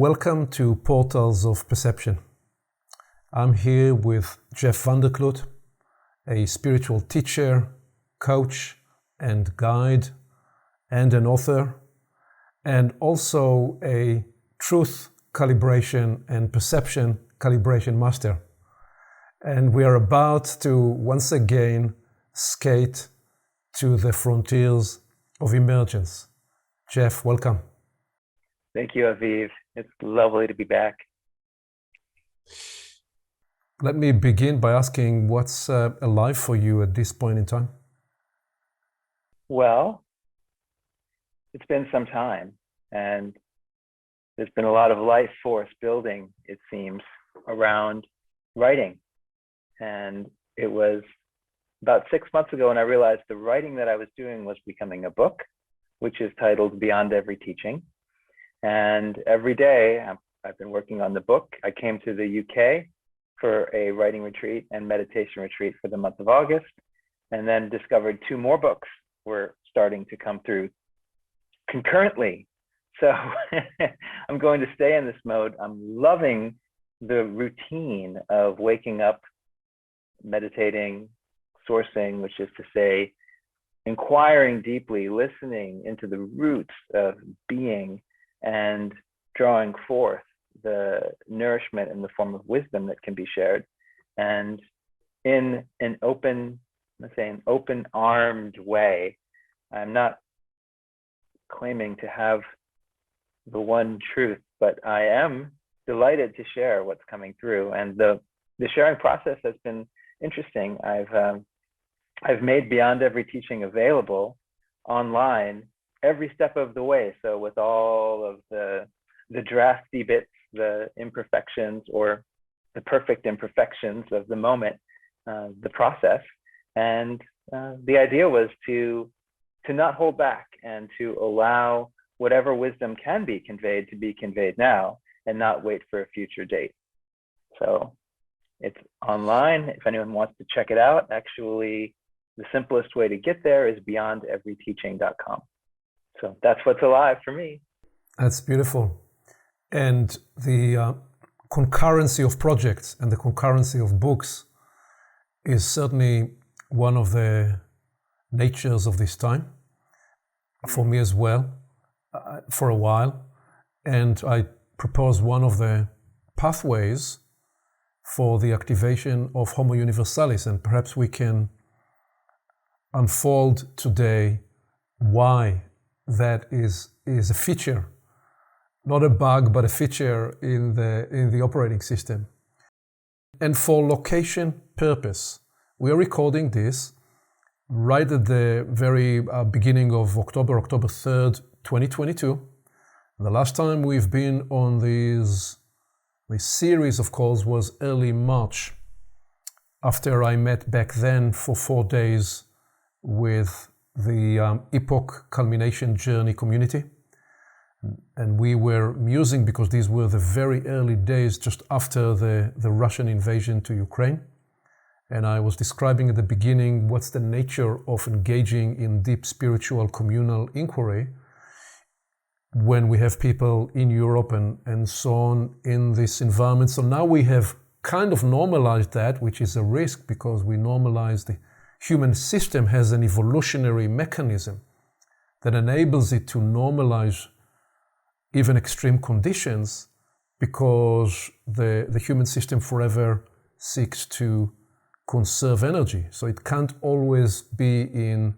Welcome to Portals of Perception. I'm here with Jeff Vanderklut, a spiritual teacher, coach, and guide, and an author, and also a truth calibration and perception calibration master. And we are about to once again skate to the frontiers of emergence. Jeff, welcome. Thank you, Aviv. It's lovely to be back. Let me begin by asking what's alive for you at this point in time? Well, it's been some time, and there's been a lot of life force building, it seems, around writing. And it was about 6 months ago when I realized the writing that I was doing was becoming a book, which is titled Beyond Every Teaching. And every day I've been working on the book. I came to the UK for a writing retreat and meditation retreat for the month of August, and then discovered 2 more books were starting to come through concurrently. So I'm going to stay in this mode. I'm loving the routine of waking up, meditating, sourcing, which is to say, inquiring deeply, listening into the roots of being, and drawing forth the nourishment in the form of wisdom that can be shared. And in an open, let's say an open-armed way. I'm not claiming to have the one truth, but I am delighted to share what's coming through. And the sharing process has been interesting. I've made Beyond Every Teaching available online every step of the way. So with all of the drafty bits, the imperfections or the perfect imperfections of the moment, the process. And the idea was to not hold back and to allow whatever wisdom can be conveyed to be conveyed now and not wait for a future date. So it's online. If anyone wants to check it out, actually, the simplest way to get there is beyondeveryteaching.com. So that's what's alive for me. That's beautiful. And the concurrency of projects and the concurrency of books is certainly one of the natures of this time, for me as well, for a while. And I propose one of the pathways for the activation of Homo Universalis, and perhaps we can unfold today why that is a feature, not a bug, but a feature in the operating system. And for location purpose, we are recording this right at the very beginning of October 3rd, 2022. The last time we've been on this series of calls was early March, after I met back then for 4 days with the Epoch Culmination Journey community. And we were musing because these were the very early days just after the Russian invasion to Ukraine. And I was describing at the beginning what's the nature of engaging in deep spiritual communal inquiry when we have people in Europe and so on in this environment. So now we have kind of normalized that, which is a risk because we normalize the human system has an evolutionary mechanism that enables it to normalize even extreme conditions because the human system forever seeks to conserve energy. So it can't always be in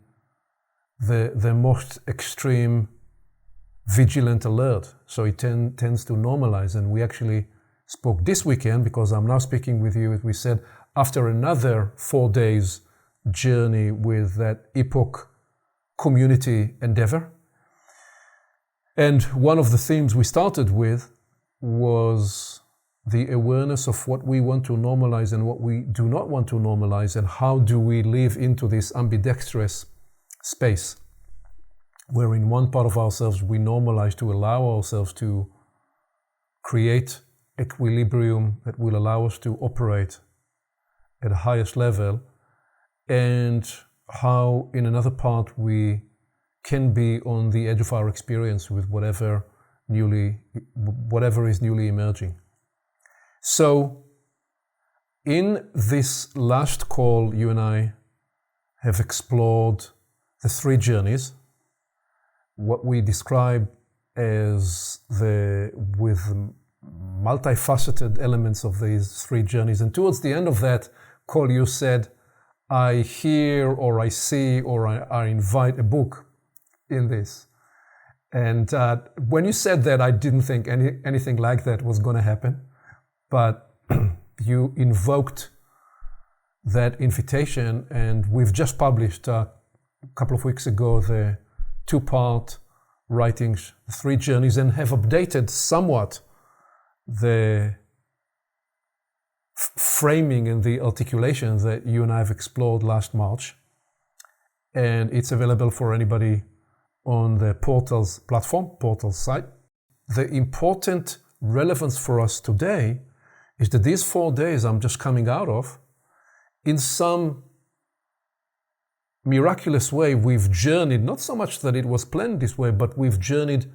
the most extreme vigilant alert. So it tends to normalize. And we actually spoke this weekend, because I'm now speaking with you, we said after another 4 days journey with that Epoch community endeavor. And one of the themes we started with was the awareness of what we want to normalize and what we do not want to normalize, and how do we live into this ambidextrous space where in one part of ourselves we normalize to allow ourselves to create equilibrium that will allow us to operate at the highest level, and how in another part we can be on the edge of our experience with whatever whatever is newly emerging. So in this last call, you and I have explored the three journeys, what we describe as with multifaceted elements of these three journeys. And towards the end of that call, you said, I hear or I see or I invite a book in this. And when you said that, I didn't think anything like that was going to happen. But you invoked that invitation, and we've just published a couple of weeks ago the two-part writings, three journeys, and have updated somewhat the framing and the articulation that you and I have explored last March. And it's available for anybody on the Portal's platform, Portal's site. The important relevance for us today is that these 4 days I'm just coming out of, in some miraculous way, we've journeyed, not so much that it was planned this way, but we've journeyed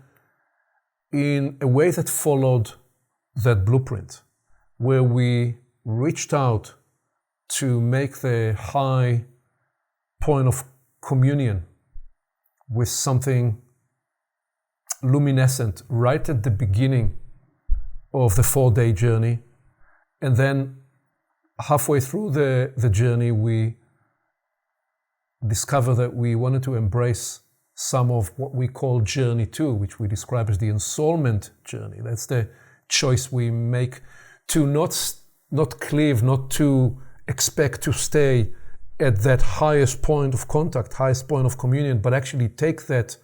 in a way that followed that blueprint, where we reached out to make the high point of communion with something luminescent right at the beginning of the 4-day journey. And then halfway through the journey, we discovered that we wanted to embrace some of what we call journey 2, which we describe as the ensoulment journey. That's the choice we make to not cleave, not to expect to stay at that highest point of contact, highest point of communion, but actually take that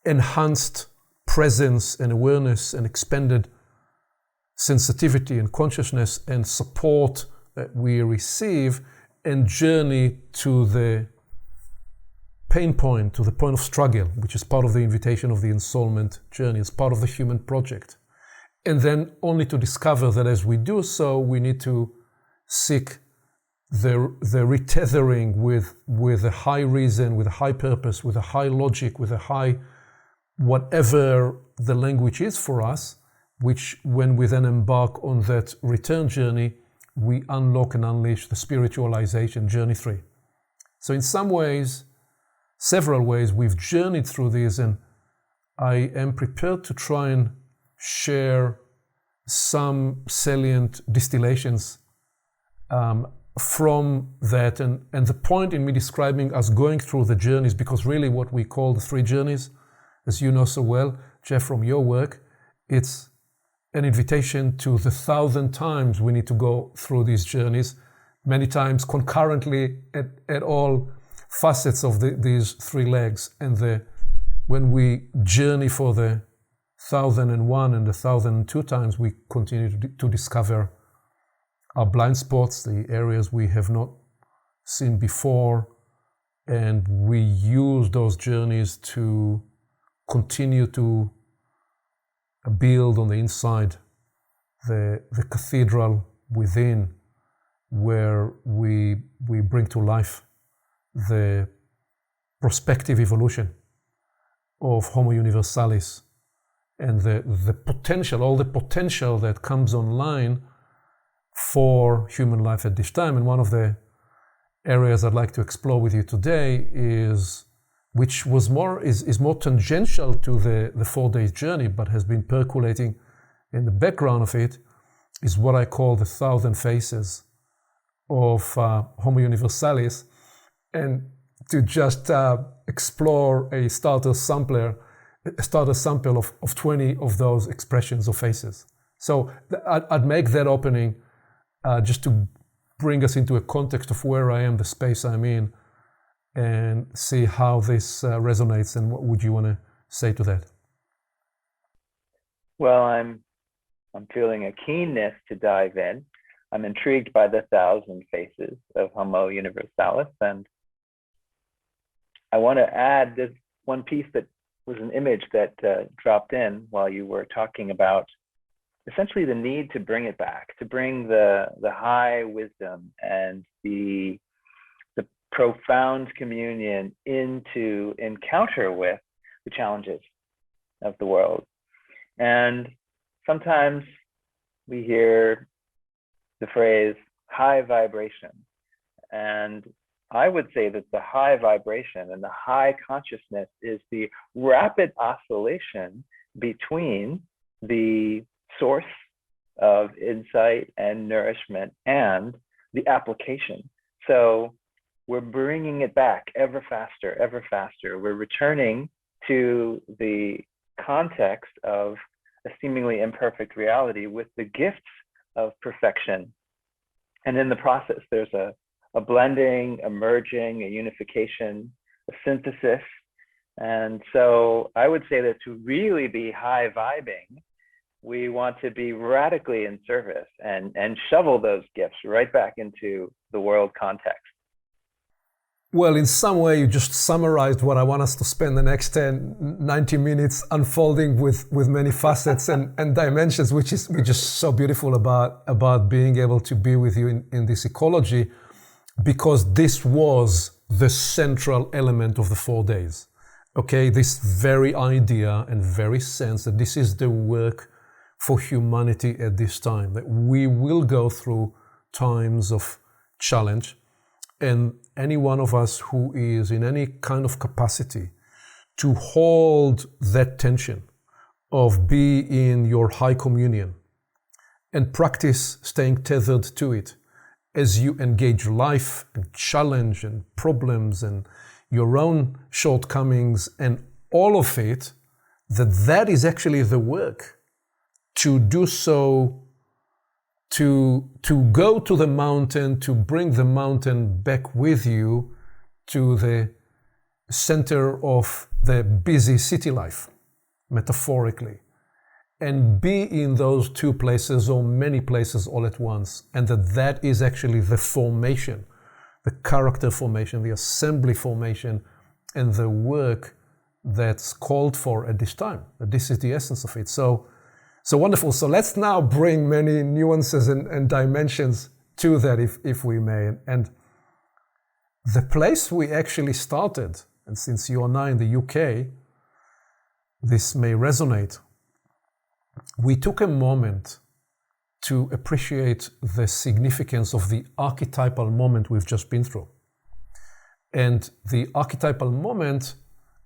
enhanced presence and awareness and expanded sensitivity and consciousness and support that we receive and journey to the pain point, to the point of struggle, which is part of the invitation of the ensoulment journey. It's part of the human project. And then only to discover that as we do so, we need to seek the retethering with a high reason, with a high purpose, with a high logic, with a high whatever the language is for us, which when we then embark on that return journey, we unlock and unleash the spiritualization, journey 3. So in some ways, several ways, we've journeyed through these, and I am prepared to try and share some salient distillations from that. And the point in me describing us going through the journeys, because really what we call the 3 journeys, as you know so well, Jeff, from your work, it's an invitation to the 1,000 times we need to go through these journeys, many times concurrently at all facets of these 3 legs. And when we journey for the 1,001 and the 1,002 times, we continue to discover our blind spots, the areas we have not seen before, and we use those journeys to continue to build on the inside the cathedral within, where we bring to life the prospective evolution of Homo Universalis and the potential, all the potential that comes online for human life at this time. And one of the areas I'd like to explore with you today is more tangential to the 4-day journey, but has been percolating in the background of it, is what I call the 1,000 faces of Homo Universalis, and to just explore a starter sample of 20 of those expressions of faces. So I'd make that opening just to bring us into a context of where I am, the space I'm in, and see how this resonates, and what would you want to say to that? Well, I'm feeling a keenness to dive in. I'm intrigued by the 1,000 faces of Homo Universalis, and I want to add this one piece that was an image that dropped in while you were talking about essentially the need to bring it back, to bring the high wisdom and the profound communion into encounter with the challenges of the world, And sometimes we hear the phrase high vibration. And I would say that the high vibration and the high consciousness is the rapid oscillation between the source of insight and nourishment and the application. So we're bringing it back ever faster, ever faster. We're returning to the context of a seemingly imperfect reality with the gifts of perfection. And in the process, there's a blending, a merging, a unification, a synthesis. And so I would say that to really be high vibing, we want to be radically in service and shovel those gifts right back into the world context. Well, in some way, you just summarized what I want us to spend the next 90 minutes unfolding with many facets and dimensions, which is so beautiful about being able to be with you in this ecology, because this was the central element of the 4 days. Okay, this very idea and very sense that this is the work for humanity at this time, that we will go through times of challenge. And any one of us who is in any kind of capacity to hold that tension of be in your high communion and practice staying tethered to it as you engage life and challenge and problems and your own shortcomings and all of it, that is actually the work to do so. To go to the mountain, to bring the mountain back with you to the center of the busy city life, metaphorically, and be in those two places or many places all at once. And that is actually the formation, the character formation, the assembly formation, and the work that's called for at this time. This is the essence of it. So wonderful. So let's now bring many nuances and dimensions to that, if we may. And the place we actually started, and since you are now in the UK, this may resonate. We took a moment to appreciate the significance of the archetypal moment we've just been through. And the archetypal moment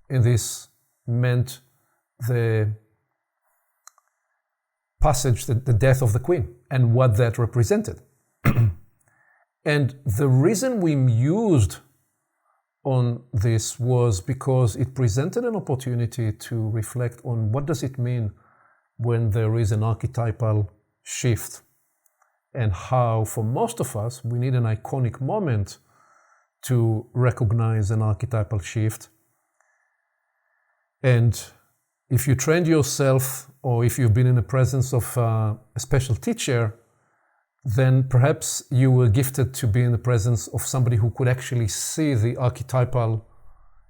in this meant the passage, the death of the queen, and what that represented. And the reason we mused on this was because it presented an opportunity to reflect on what does it mean when there is an archetypal shift, and how, for most of us, we need an iconic moment to recognize an archetypal shift. And if you trained yourself, or if you've been in the presence of a special teacher, then perhaps you were gifted to be in the presence of somebody who could actually see the archetypal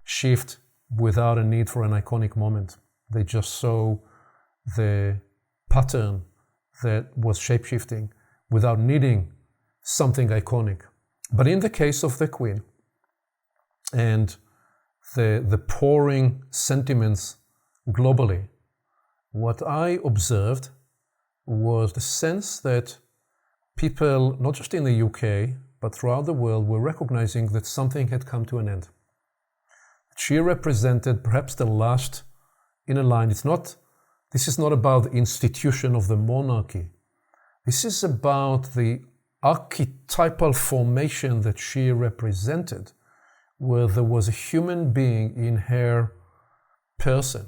shift without a need for an iconic moment. They just saw the pattern that was shape-shifting without needing something iconic. But in the case of the queen and the pouring sentiments globally, what I observed was the sense that people, not just in the UK, but throughout the world, were recognizing that something had come to an end. She represented perhaps the last in a line. This is not about the institution of the monarchy. This is about the archetypal formation that she represented, where there was a human being in her person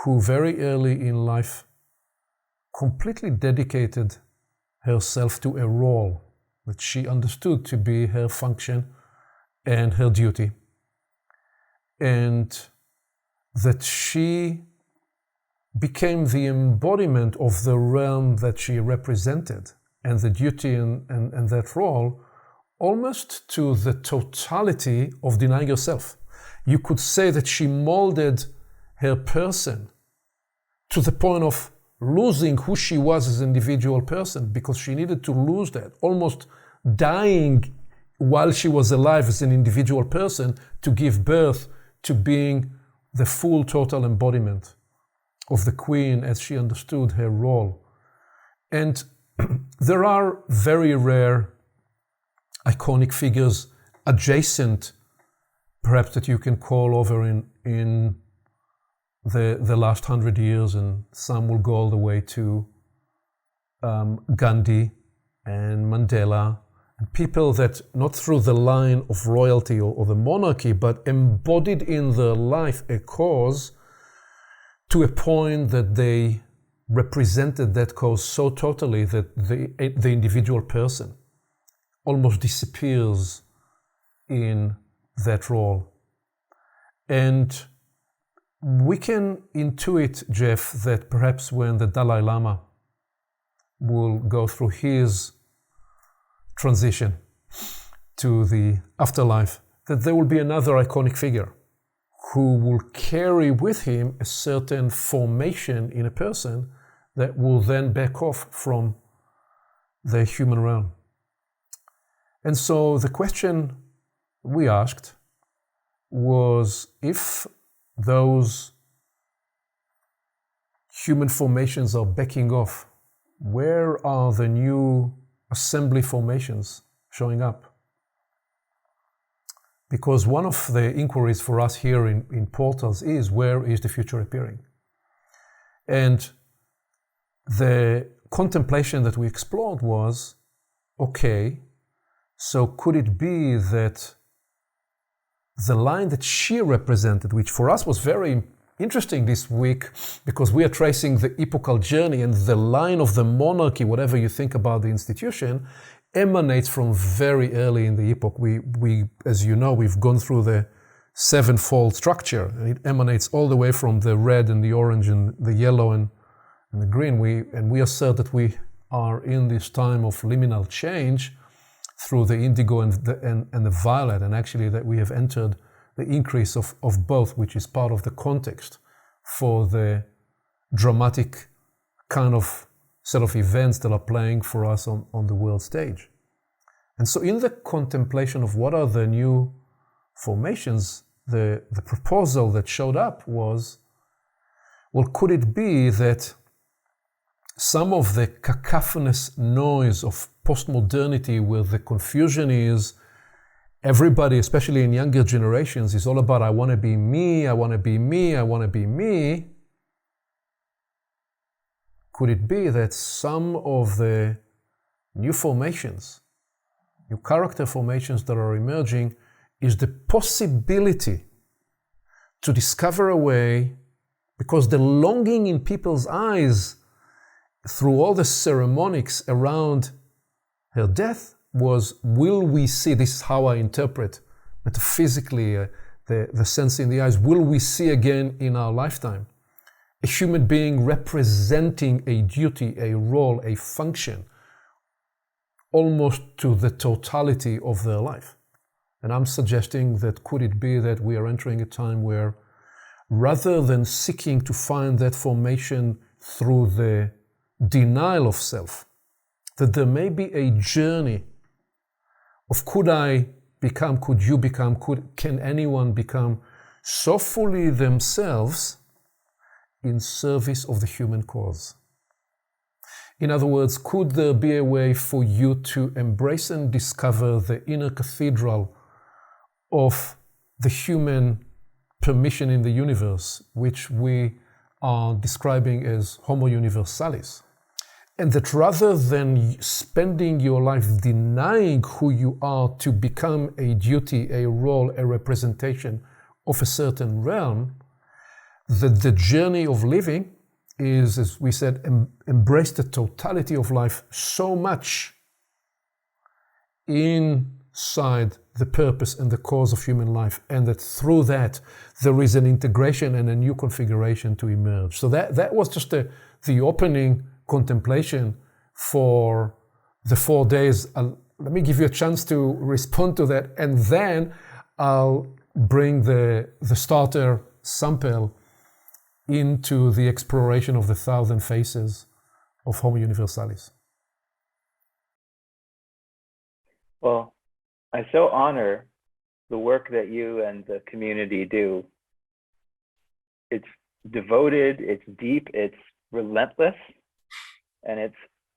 who very early in life completely dedicated herself to a role that she understood to be her function and her duty. And that she became the embodiment of the realm that she represented, and the duty and that role, almost to the totality of denying herself. You could say that she molded her person to the point of losing who she was as an individual person, because she needed to lose that, almost dying while she was alive as an individual person to give birth to being the full total embodiment of the queen as she understood her role. And there are very rare iconic figures adjacent, perhaps, that you can call over in the last 100 years, and some will go all the way to Gandhi and Mandela, and people that not through the line of royalty or the monarchy, but embodied in their life a cause to a point that they represented that cause so totally that the individual person almost disappears in that role. And we can intuit, Jeff, that perhaps when the Dalai Lama will go through his transition to the afterlife, that there will be another iconic figure who will carry with him a certain formation in a person that will then back off from the human realm. And so the question we asked was, if those human formations are backing off, where are the new assembly formations showing up? Because one of the inquiries for us here in Portals is, where is the future appearing? And the contemplation that we explored was, okay, so could it be that the line that she represented, which for us was very interesting this week, because we are tracing the epochal journey, and the line of the monarchy, whatever you think about the institution, emanates from very early in the epoch. We, as you know, we've gone through the sevenfold structure, and it emanates all the way from the red and the orange and the yellow and the green. We assert that we are in this time of liminal change through the indigo and the violet, and actually that we have entered the increase of both, which is part of the context for the dramatic kind of set of events that are playing for us on the world stage. And so in the contemplation of what are the new formations, the proposal that showed up was, well, could it be that some of the cacophonous noise of postmodernity, where the confusion is everybody, especially in younger generations, is all about, I want to be me, I want to be me, I want to be me. Could it be that some of the new formations, new character formations that are emerging, is the possibility to discover a way, because the longing in people's eyes through all the ceremonics around her death was, will we see, this is how I interpret metaphysically the sense in the eyes, will we see again in our lifetime a human being representing a duty, a role, a function, almost to the totality of their life? And I'm suggesting that could it be that we are entering a time where, rather than seeking to find that formation through the denial of self, that there may be a journey of could I become, could you become, can anyone become so fully themselves in service of the human cause? In other words, could there be a way for you to embrace and discover the inner cathedral of the human permission in the universe, which we are describing as Homo Universalis? And that rather than spending your life denying who you are to become a duty, a role, a representation of a certain realm, that the journey of living is, as we said, embrace the totality of life so much inside the purpose and the cause of human life, and that through that there is an integration and a new configuration to emerge. So that was just the opening contemplation for the 4 days. Let me give you a chance to respond to that, and then I'll bring the starter sample into the exploration of the 1,000 faces of Homo Universalis. Well, I so honor the work that you and the community do. It's devoted, it's deep, it's relentless, and it's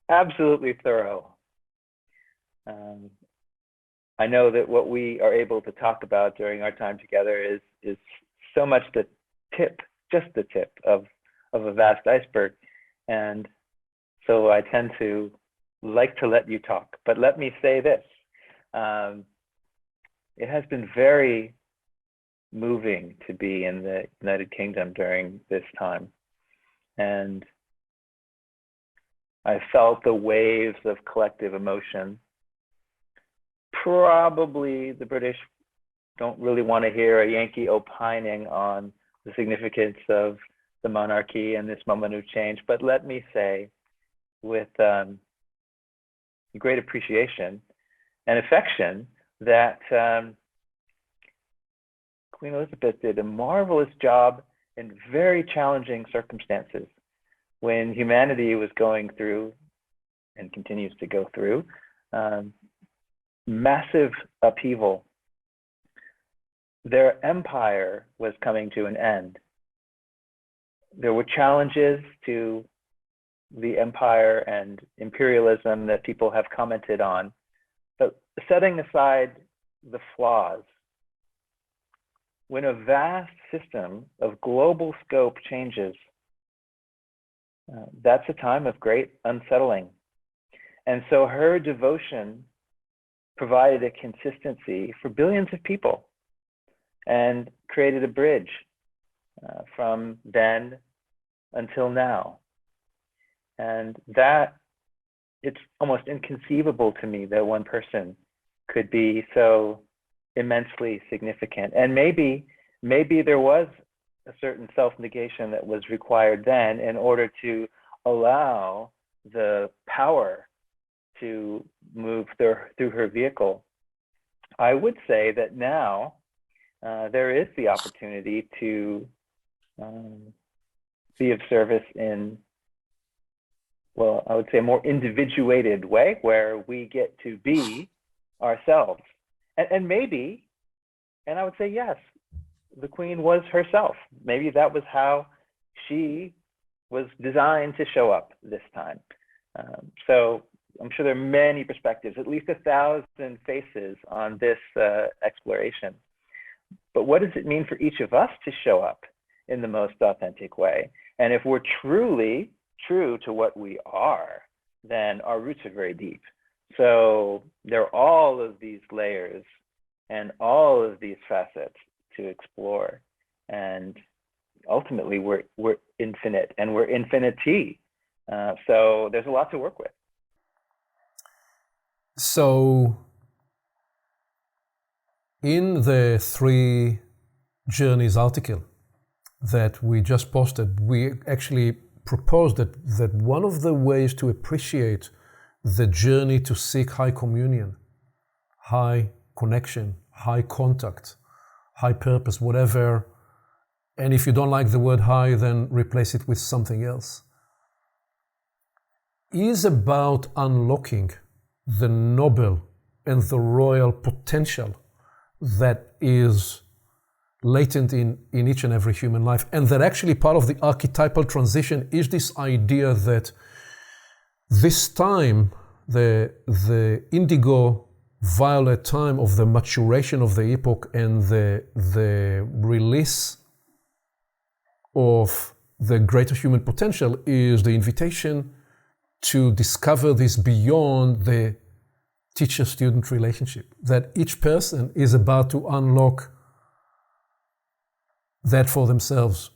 absolutely thorough. I know that what we are able to talk about during our time together is so much the tip, just the tip of a vast iceberg. And so I tend to like to let you talk. But let me say this. It has been very moving to be in the United Kingdom during this time. And I felt the waves of collective emotion. Probably the British don't really want to hear a Yankee opining on the significance of the monarchy and this moment of change. But let me say, with great appreciation and affection, that Queen Elizabeth did a marvelous job in very challenging circumstances when humanity was going through, and continues to go through, massive upheaval. Their empire was coming to an end. There were challenges to the empire and imperialism that people have commented on, but setting aside the flaws, when a vast system of global scope changes, that's a time of great unsettling. And so her devotion provided a consistency for billions of people and created a bridge from then until now. And that, it's almost inconceivable to me that one person could be so immensely significant. And maybe there was a certain self-negation that was required then in order to allow the power to move through her vehicle. I would say that now there is the opportunity to be of service in, well, I would say a more individuated way, where we get to be ourselves. And maybe, and I would say yes, the Queen was herself. Maybe that was how she was designed to show up this time. So I'm sure there are many perspectives, at least 1,000 faces on this exploration. But what does it mean for each of us to show up in the most authentic way? And if we're truly true to what we are, then our roots are very deep. So there are all of these layers and all of these facets to explore. And ultimately, we're infinite and we're infinity. So there's a lot to work with. So in the 3 Journeys article that we just posted, we actually proposed that one of the ways to appreciate the journey to seek high communion, high connection, high contact, high purpose, whatever, and if you don't like the word high, then replace it with something else, is about unlocking the noble and the royal potential that is latent in each and every human life. And that actually part of the archetypal transition is this idea that this time, the indigo violet time of the maturation of the epoch and the release of the greater human potential is the invitation to discover this beyond the teacher-student relationship, that each person is about to unlock that for themselves.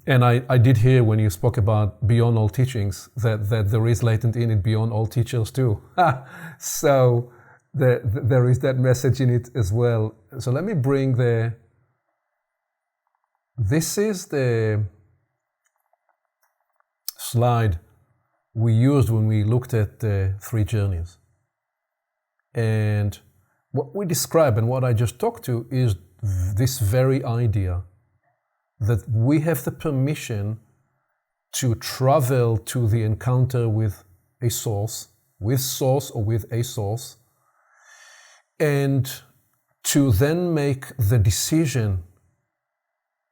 And I did hear when you spoke about beyond all teachings that there is latent in it beyond all teachers too. So there is that message in it as well. So let me bring this is the slide we used when we looked at the 3 journeys. And what we describe and what I just talked to is this very idea that we have the permission to travel to the encounter with a source or with a source, and to then make the decision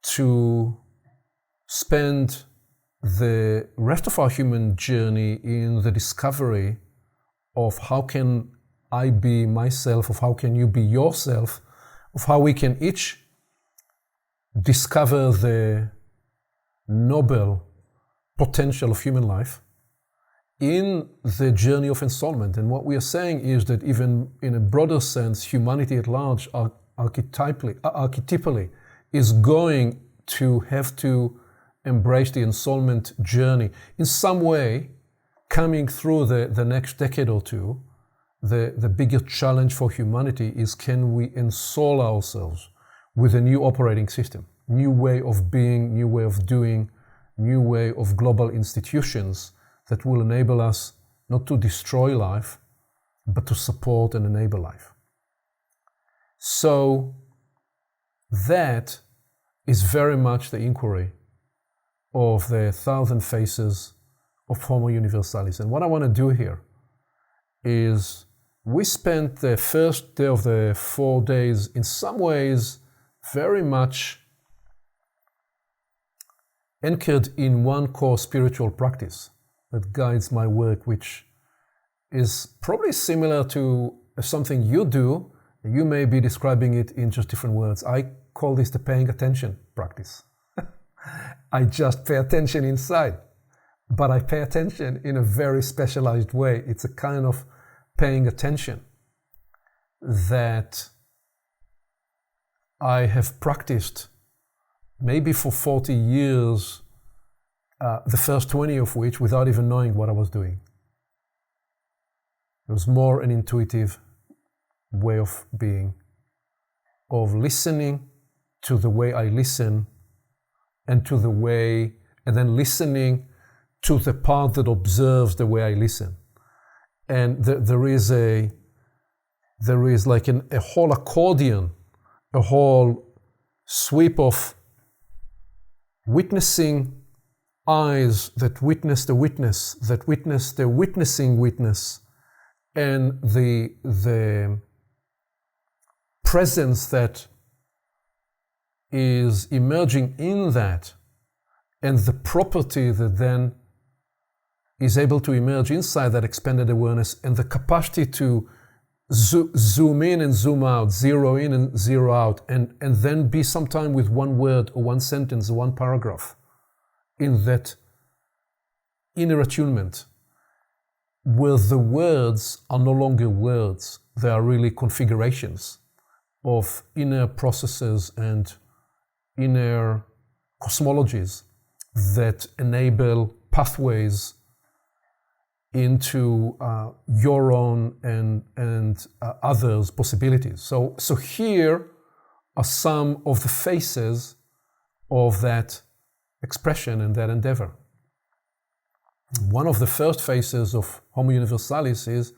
to spend the rest of our human journey in the discovery of how can I be myself, of how can you be yourself, of how we can each discover the noble potential of human life in the journey of ensoulment. And what we are saying is that even in a broader sense, humanity at large, archetypally, is going to have to embrace the ensoulment journey. In some way, coming through the next decade or two, the bigger challenge for humanity is, can we ensoul ourselves with a new operating system, new way of being, new way of doing, new way of global institutions that will enable us not to destroy life, but to support and enable life. So that is very much the inquiry of the 1,000 faces of Homo Universalis. And what I want to do here is, we spent the first day of the 4 days in some ways very much anchored in one core spiritual practice that guides my work, which is probably similar to something you do. You may be describing it in just different words. I call this the paying attention practice. I just pay attention inside, but I pay attention in a very specialized way. It's a kind of paying attention that I have practiced maybe for 40 years, the first 20 of which without even knowing what I was doing. It was more an intuitive way of being, of listening to the way I listen, and to the way, and then listening to the part that observes the way I listen. And there is like a whole accordion, a whole sweep of witnessing eyes that witness the witness, that witness the witnessing witness, and the presence that is emerging in that, and the property that then is able to emerge inside that expanded awareness, and the capacity to zoom in and zoom out, zero in and zero out, and then be sometime with one word or one sentence or one paragraph in that inner attunement, where the words are no longer words, they are really configurations of inner processes and inner cosmologies that enable pathways into your own and others' possibilities. So here are some of the faces of that expression and that endeavor. One of the first faces of Homo Universalis is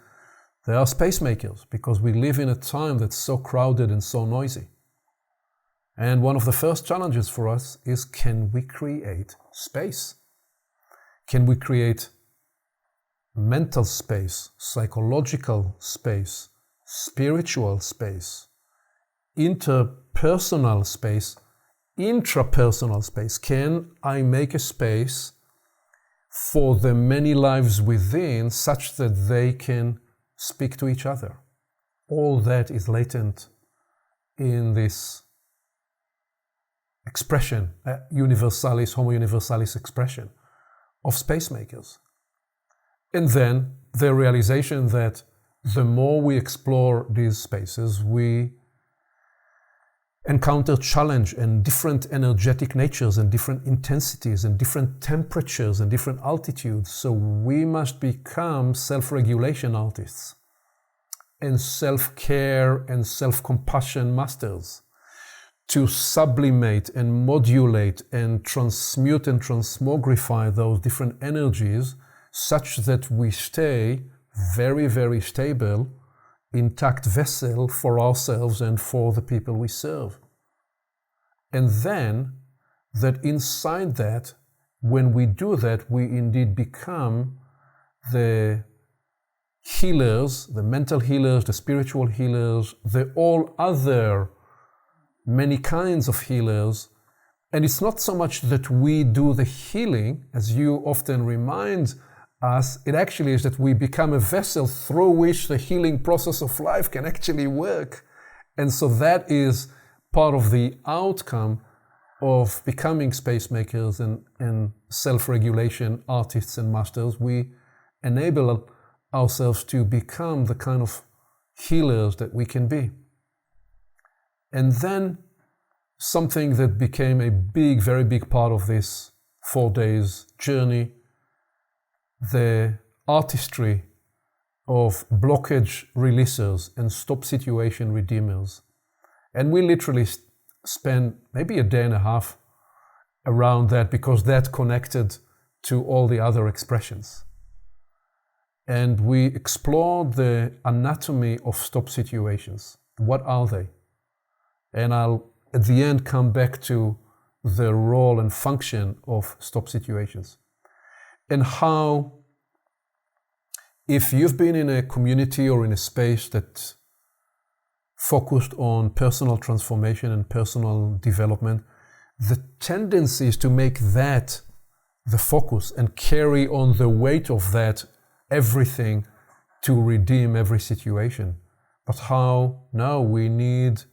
they are space makers, because we live in a time that's so crowded and so noisy. And one of the first challenges for us is, can we create space? Can we create mental space, psychological space, spiritual space, interpersonal space, intrapersonal space? Can I make a space for the many lives within such that they can speak to each other? All that is latent in this expression, Universalis, Homo Universalis expression of space makers. And then the realization that the more we explore these spaces, we encounter challenge and different energetic natures and different intensities and different temperatures and different altitudes. So we must become self-regulation artists and self-care and self-compassion masters, to sublimate and modulate and transmute and transmogrify those different energies such that we stay very, very stable, intact vessel for ourselves and for the people we serve. And then that inside that, when we do that, we indeed become the healers, the mental healers, the spiritual healers, the all other many kinds of healers, And it's not so much that we do the healing, as you often remind us, it actually is that we become a vessel through which the healing process of life can actually work. And so that is part of the outcome of becoming space makers and self-regulation artists and masters. We enable ourselves to become the kind of healers that we can be. And then something that became a very big part of this 4 days journey, the artistry of blockage releasers and stop situation redeemers. And we literally spent maybe a day and a half around that, because that connected to all the other expressions. And we explored the anatomy of stop situations. What are they? And I'll at the end come back to the role and function of stop situations. And how, if you've been in a community or in a space that focused on personal transformation and personal development, the tendency is to make that the focus and carry on the weight of that everything to redeem every situation. But how now we need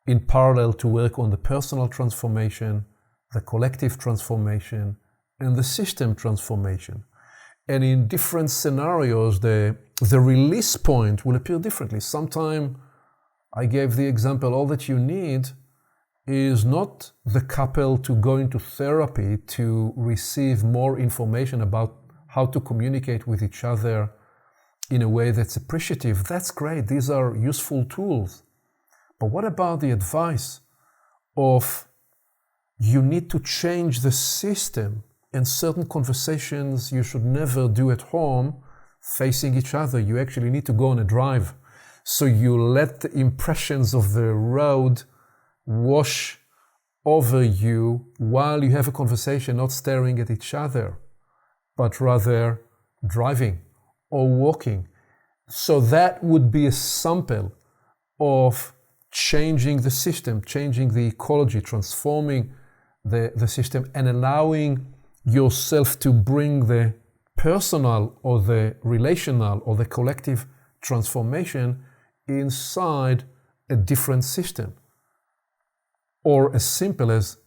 in parallel to work on the personal transformation, the collective transformation, and the system transformation. And in different scenarios, the release point will appear differently. Sometimes I gave the example, all that you need is not the couple to go into therapy to receive more information about how to communicate with each other in a way that's appreciative. That's great. These are useful tools. But what about the advice of you need to change the system, and certain conversations you should never do at home facing each other. You actually need to go on a drive. So you let the impressions of the road wash over you while you have a conversation, not staring at each other, but rather driving or walking. So that would be a sample of changing the system, changing the ecology, transforming the system, and allowing yourself to bring the personal or the relational or the collective transformation inside a different system. Or as simple as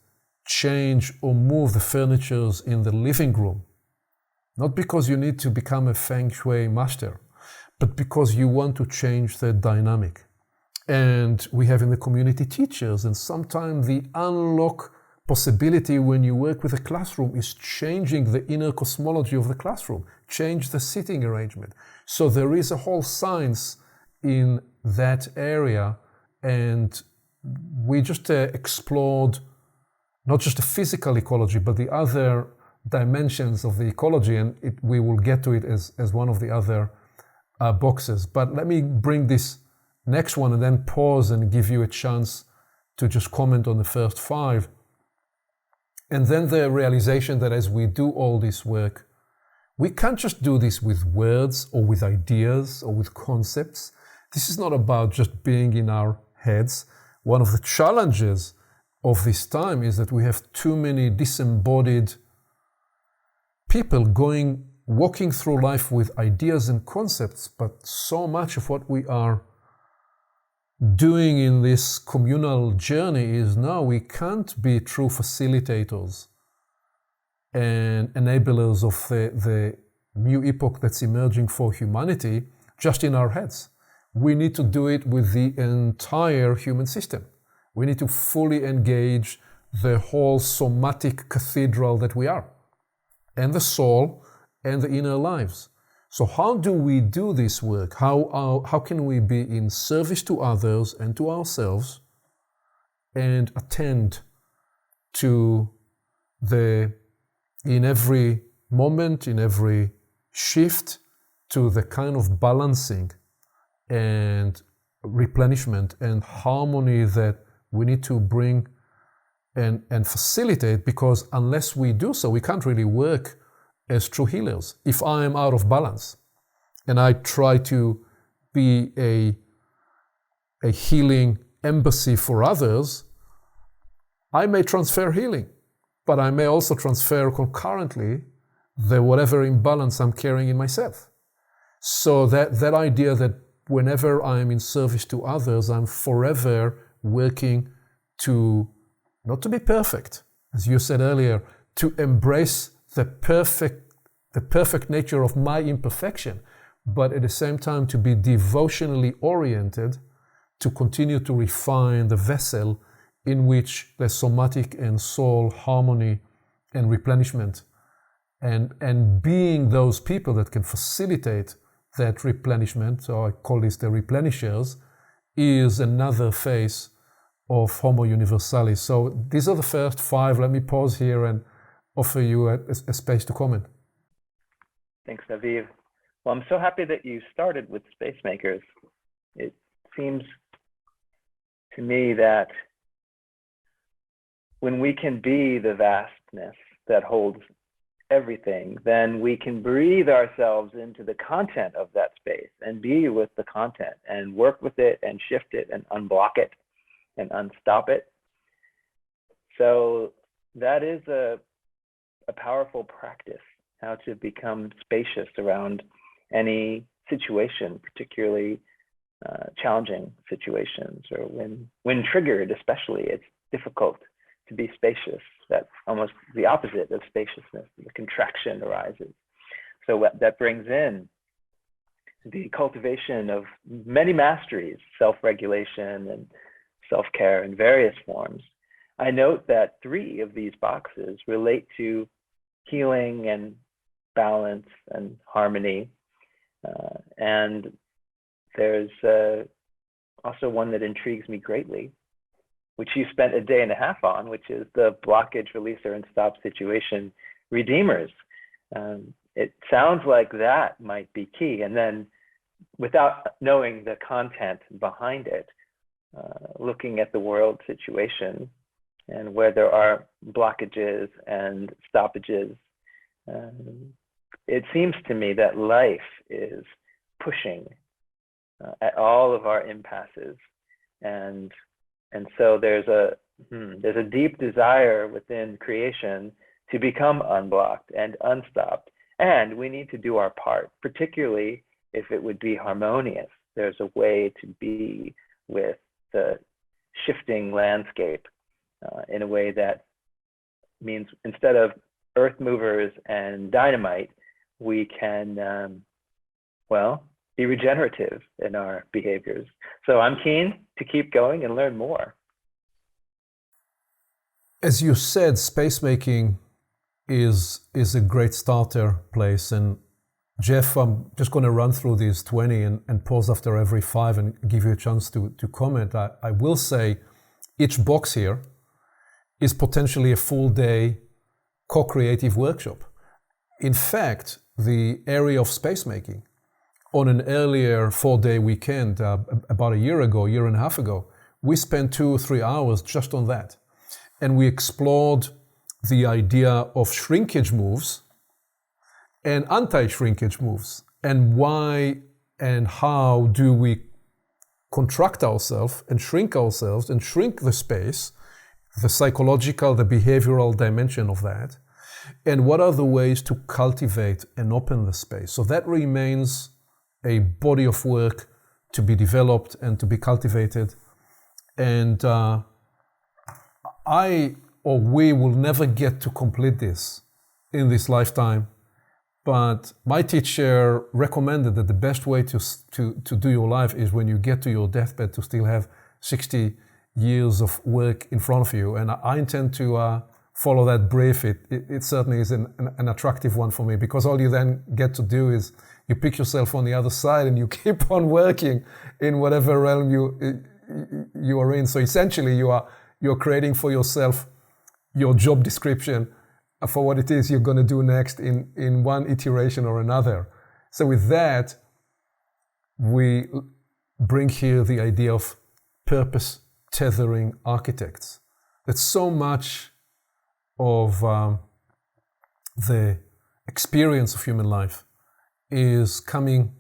change or move the furnitures in the living room. Not because you need to become a feng shui master, but because you want to change the dynamic. And we have in the community teachers, and sometimes the unlock possibility when you work with a classroom is changing the inner cosmology of the classroom, change the seating arrangement. So there is a whole science in that area, and we just explored not just the physical ecology, but the other dimensions of the ecology, and we will get to it as one of the other boxes. But let me bring this next one and then pause and give you a chance to just comment on the first 5. And then the realization that as we do all this work, we can't just do this with words or with ideas or with concepts. This is not about just being in our heads. One of the challenges of this time is that we have too many disembodied people walking through life with ideas and concepts, but so much of what we are doing in this communal journey is now we can't be true facilitators and enablers of the new epoch that's emerging for humanity just in our heads. We need to do it with the entire human system. We need to fully engage the whole somatic cathedral that we are, and the soul and the inner lives. So how do we do this work? How can we be in service to others and to ourselves and attend to in every moment, in every shift, to the kind of balancing and replenishment and harmony that we need to bring and facilitate, because unless we do so, we can't really work as true healers. If I am out of balance and I try to be a healing embassy for others, I may transfer healing, but I may also transfer concurrently the whatever imbalance I'm carrying in myself. So that idea that whenever I'm in service to others, I'm forever working to, not to be perfect, as you said earlier, to embrace the perfect nature of my imperfection, but at the same time to be devotionally oriented to continue to refine the vessel in which the somatic and soul harmony and replenishment and being those people that can facilitate that replenishment, so I call this the replenishers, is another phase of Homo Universalis. So these are the first 5. Let me pause here and offer you a space to comment. Thanks, Aviv. Well, I'm so happy that you started with space makers. It seems to me that when we can be the vastness that holds everything, then we can breathe ourselves into the content of that space and be with the content and work with it and shift it and unblock it and unstop it. So that is a powerful practice, how to become spacious around any situation, particularly challenging situations, or when triggered especially, it's difficult to be spacious. That's almost the opposite of spaciousness. The contraction arises. So that brings in the cultivation of many masteries, self-regulation and self-care in various forms. I note that 3 of these boxes relate to healing and balance and harmony. And there's also one that intrigues me greatly, which you spent a day and a half on, which is the blockage, releaser, and stop situation redeemers. It sounds like that might be key. And then without knowing the content behind it, looking at the world situation and where there are blockages and stoppages, it seems to me that life is pushing at all of our impasses. And so there's a deep desire within creation to become unblocked and unstopped. And we need to do our part, particularly if it would be harmonious. There's a way to be with the shifting landscape in a way that means instead of earth movers and dynamite, we can, be regenerative in our behaviors. So I'm keen to keep going and learn more. As you said, space making is a great starter place. And Jeff, I'm just going to run through these 20 and pause after every 5 and give you a chance to comment. I will say each box here is potentially a full day co-creative workshop. In fact, the area of space making on an earlier 4-day weekend, about a year and a half ago, we spent 2 or 3 hours just on that. And we explored the idea of shrinkage moves and anti-shrinkage moves, and why and how do we contract ourselves and shrink the space, the psychological, the behavioral dimension of that, and what are the ways to cultivate and open the space. So that remains a body of work to be developed and to be cultivated. And we will never get to complete this in this lifetime. But my teacher recommended that the best way to do your life is when you get to your deathbed to still have 60 years of work in front of you. And I intend to follow that brief. It certainly is an attractive one for me, because all you then get to do is you pick yourself on the other side and you keep on working in whatever realm you are in. So essentially you're creating for yourself your job description for what it is you're going to do next in one iteration or another. So with that, we bring here the idea of purpose tethering architects. That so much of the experience of human life is coming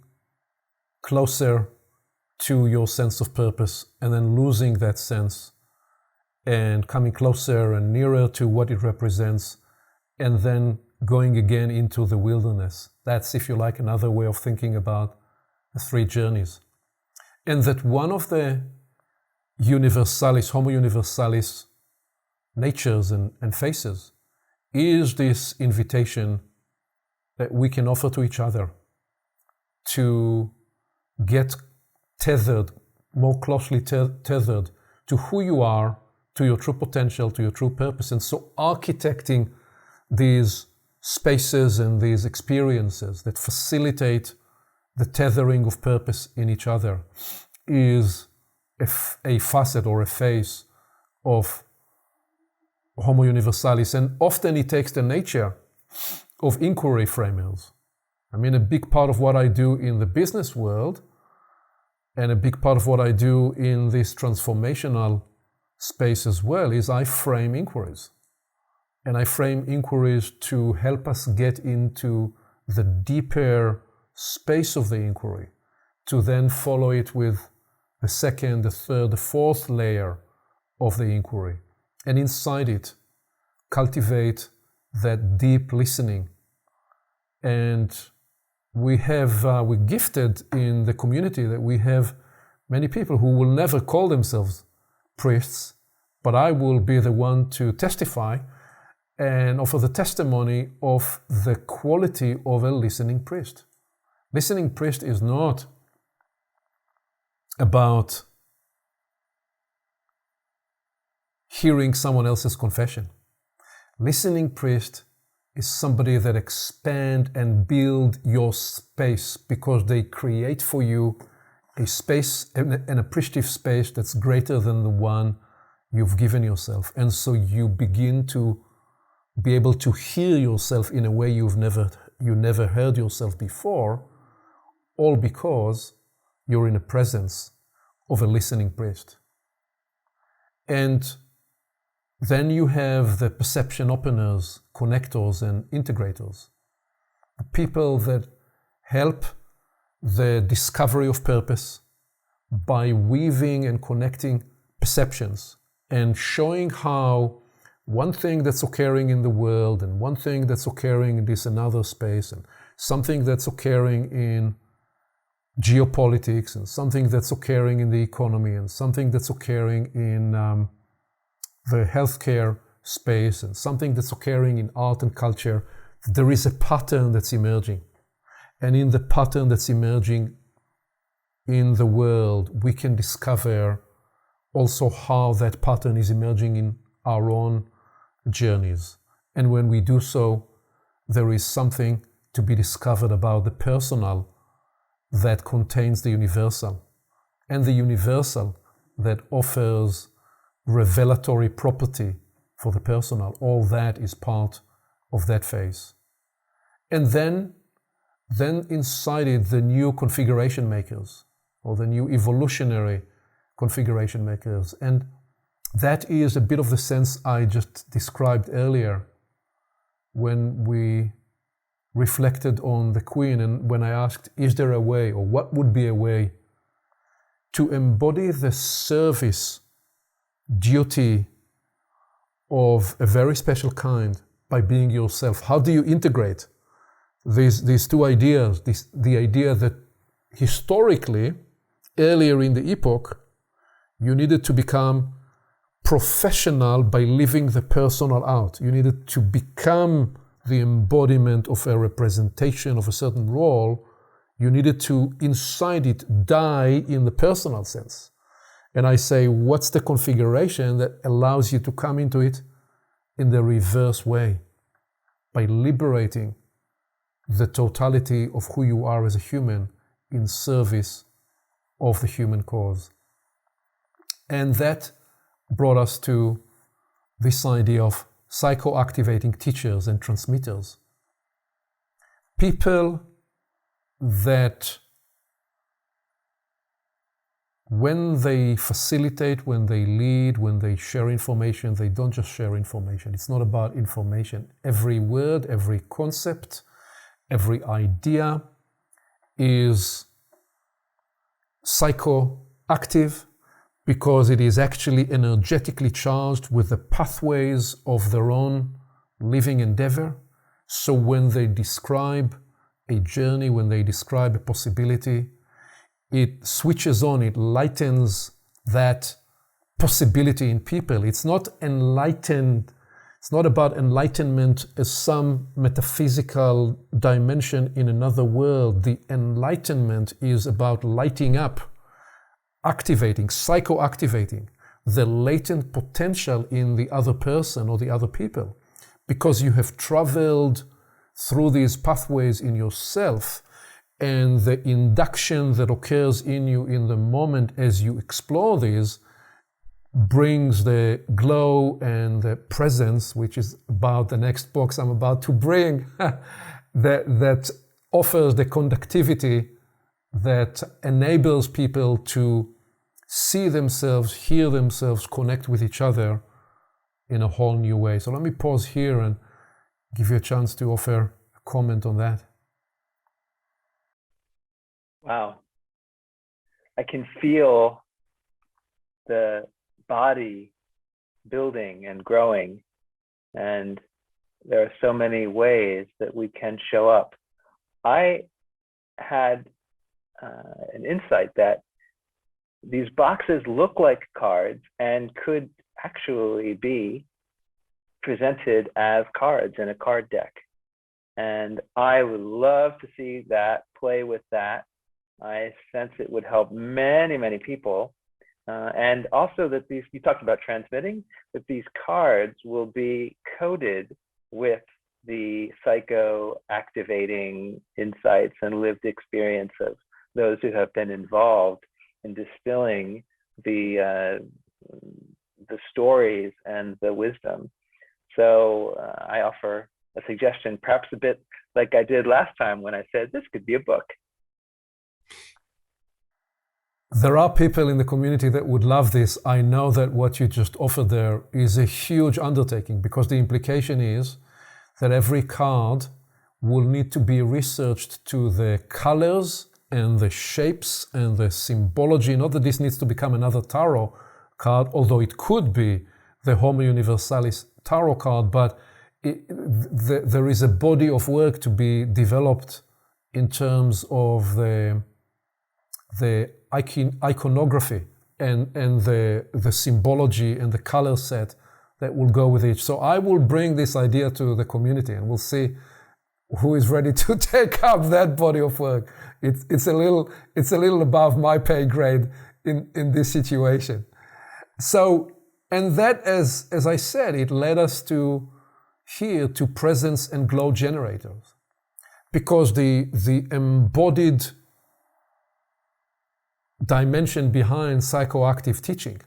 closer to your sense of purpose and then losing that sense and coming closer and nearer to what it represents, and then going again into the wilderness. That's, if you like, another way of thinking about the three journeys. And that one of the universalis, Homo Universalis natures and faces is this invitation that we can offer to each other to get tethered, more closely tethered to who you are, to your true potential, to your true purpose. And so architecting these spaces and these experiences that facilitate the tethering of purpose in each other is a facet or a phase of Homo Universalis. And often it takes the nature of inquiry framers. I mean, a big part of what I do in the business world and a big part of what I do in this transformational space as well is I frame inquiries. And I frame inquiries to help us get into the deeper space of the inquiry, to then follow it with the second, the third, the fourth layer of the inquiry. And inside it, cultivate that deep listening. And we're gifted in the community that we have many people who will never call themselves priests, but I will be the one to testify and offer the testimony of the quality of a listening priest. Listening priest is not about hearing someone else's confession. Listening priest is somebody that expand and build your space because they create for you a space, an appreciative space that's greater than the one you've given yourself. And so you begin to be able to hear yourself in a way you never heard yourself before, all because you're in the presence of a listening priest. And then you have the perception openers, connectors, and integrators, the people that help the discovery of purpose by weaving and connecting perceptions and showing how one thing that's occurring in the world and one thing that's occurring in this another space and something that's occurring in geopolitics and something that's occurring in the economy and something that's occurring in the healthcare space and something that's occurring in art and culture, there is a pattern that's emerging. And in the pattern that's emerging in the world, we can discover also how that pattern is emerging in our own journeys. And when we do so, there is something to be discovered about the personal that contains the universal, and the universal that offers revelatory property for the personal. All that is part of that phase. And then inside it, the new configuration makers, or the new evolutionary configuration makers. And that is a bit of the sense I just described earlier when we reflected on the Queen and when I asked, is there a way, or what would be a way to embody the service duty of a very special kind by being yourself? How do you integrate these two ideas? The idea that historically, earlier in the epoch, you needed to become professional by living the personal out. You needed to become the embodiment of a representation of a certain role. You needed to, inside it, die in the personal sense. And I say, what's the configuration that allows you to come into it in the reverse way? By liberating the totality of who you are as a human in service of the human cause. And that brought us to this idea of psychoactivating teachers and transmitters. People that when they facilitate, when they lead, when they share information, they don't just share information. It's not about information. Every word, every concept, every idea is psychoactive, because it is actually energetically charged with the pathways of their own living endeavor. So when they describe a journey, when they describe a possibility, it switches on, it lightens that possibility in people. It's not enlightened. It's not about enlightenment as some metaphysical dimension in another world. The enlightenment is about lighting up, activating, psycho-activating the latent potential in the other person or the other people. Because you have traveled through these pathways in yourself, and the induction that occurs in you in the moment as you explore these brings the glow and the presence, which is about the next box I'm about to bring, that offers the conductivity that enables people to see themselves, hear themselves, connect with each other in a whole new way. So let me pause here and give you a chance to offer a comment on that. Wow. I can feel the body building and growing, and there are so many ways that we can show up. I had an insight that these boxes look like cards and could actually be presented as cards in a card deck. And I would love to see that, play with that. I sense it would help many, many people. And also that these, you talked about transmitting, that these cards will be coded with the psycho-activating insights and lived experience of those who have been involved in distilling the stories and the wisdom. So I offer a suggestion, perhaps a bit like I did last time when I said this could be a book. There are people in the community that would love this. I know that what you just offered there is a huge undertaking, because the implication is that every card will need to be researched to the colors and the shapes and the symbology. Not that this needs to become another tarot card, although it could be the Homo Universalis tarot card, but there is a body of work to be developed in terms of the iconography and the symbology and the color set that will go with it. So I will bring this idea to the community, and we'll see who is ready to take up that body of work. It's a little above my pay grade in this situation. So, and that, as I said, it led us to here to presence and glow generators, because the embodied dimension behind psychoactive teaching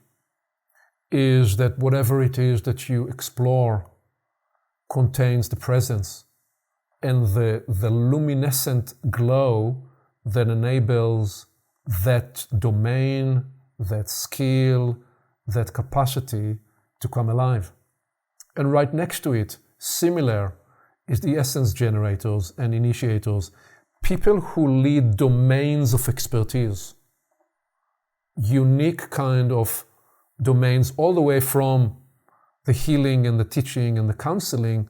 is that whatever it is that you explore contains the presence and the luminescent glow that enables that domain, that skill, that capacity to come alive. And right next to it, similar, is the essence generators and initiators, people who lead domains of expertise, unique kind of domains, all the way from the healing and the teaching and the counseling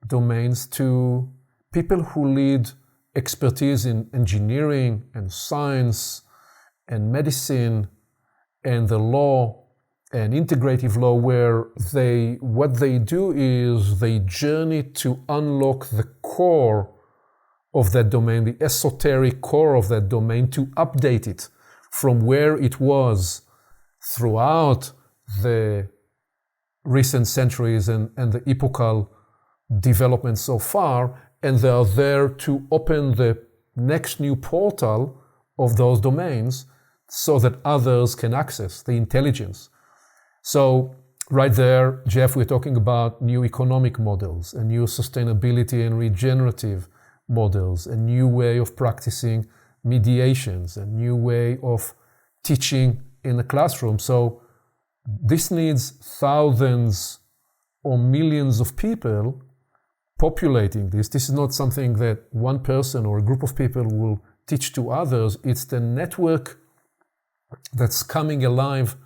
domains to people who lead expertise in engineering and science and medicine and the law and integrative law, where what they do is they journey to unlock the core of that domain, the esoteric core of that domain, to update it from where it was throughout the recent centuries and the epochal development so far, and they are there to open the next new portal of those domains so that others can access the intelligence. So right there, Jeff, we're talking about new economic models, and new sustainability and regenerative models, a new way of practicing mediations, a new way of teaching in the classroom. So this needs thousands or millions of people populating this. This is not something that one person or a group of people will teach to others. It's the network that's coming alive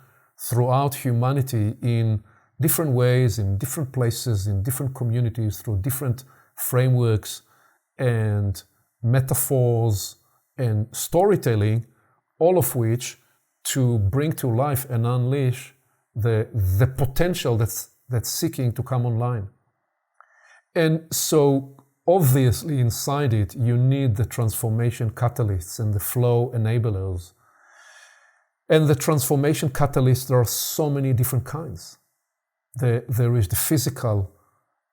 throughout humanity in different ways, in different places, in different communities, through different frameworks and metaphors and storytelling, all of which to bring to life and unleash the potential that's seeking to come online. And so obviously inside it, you need the transformation catalysts and the flow enablers. And the transformation catalysts, there are so many different kinds. There is the physical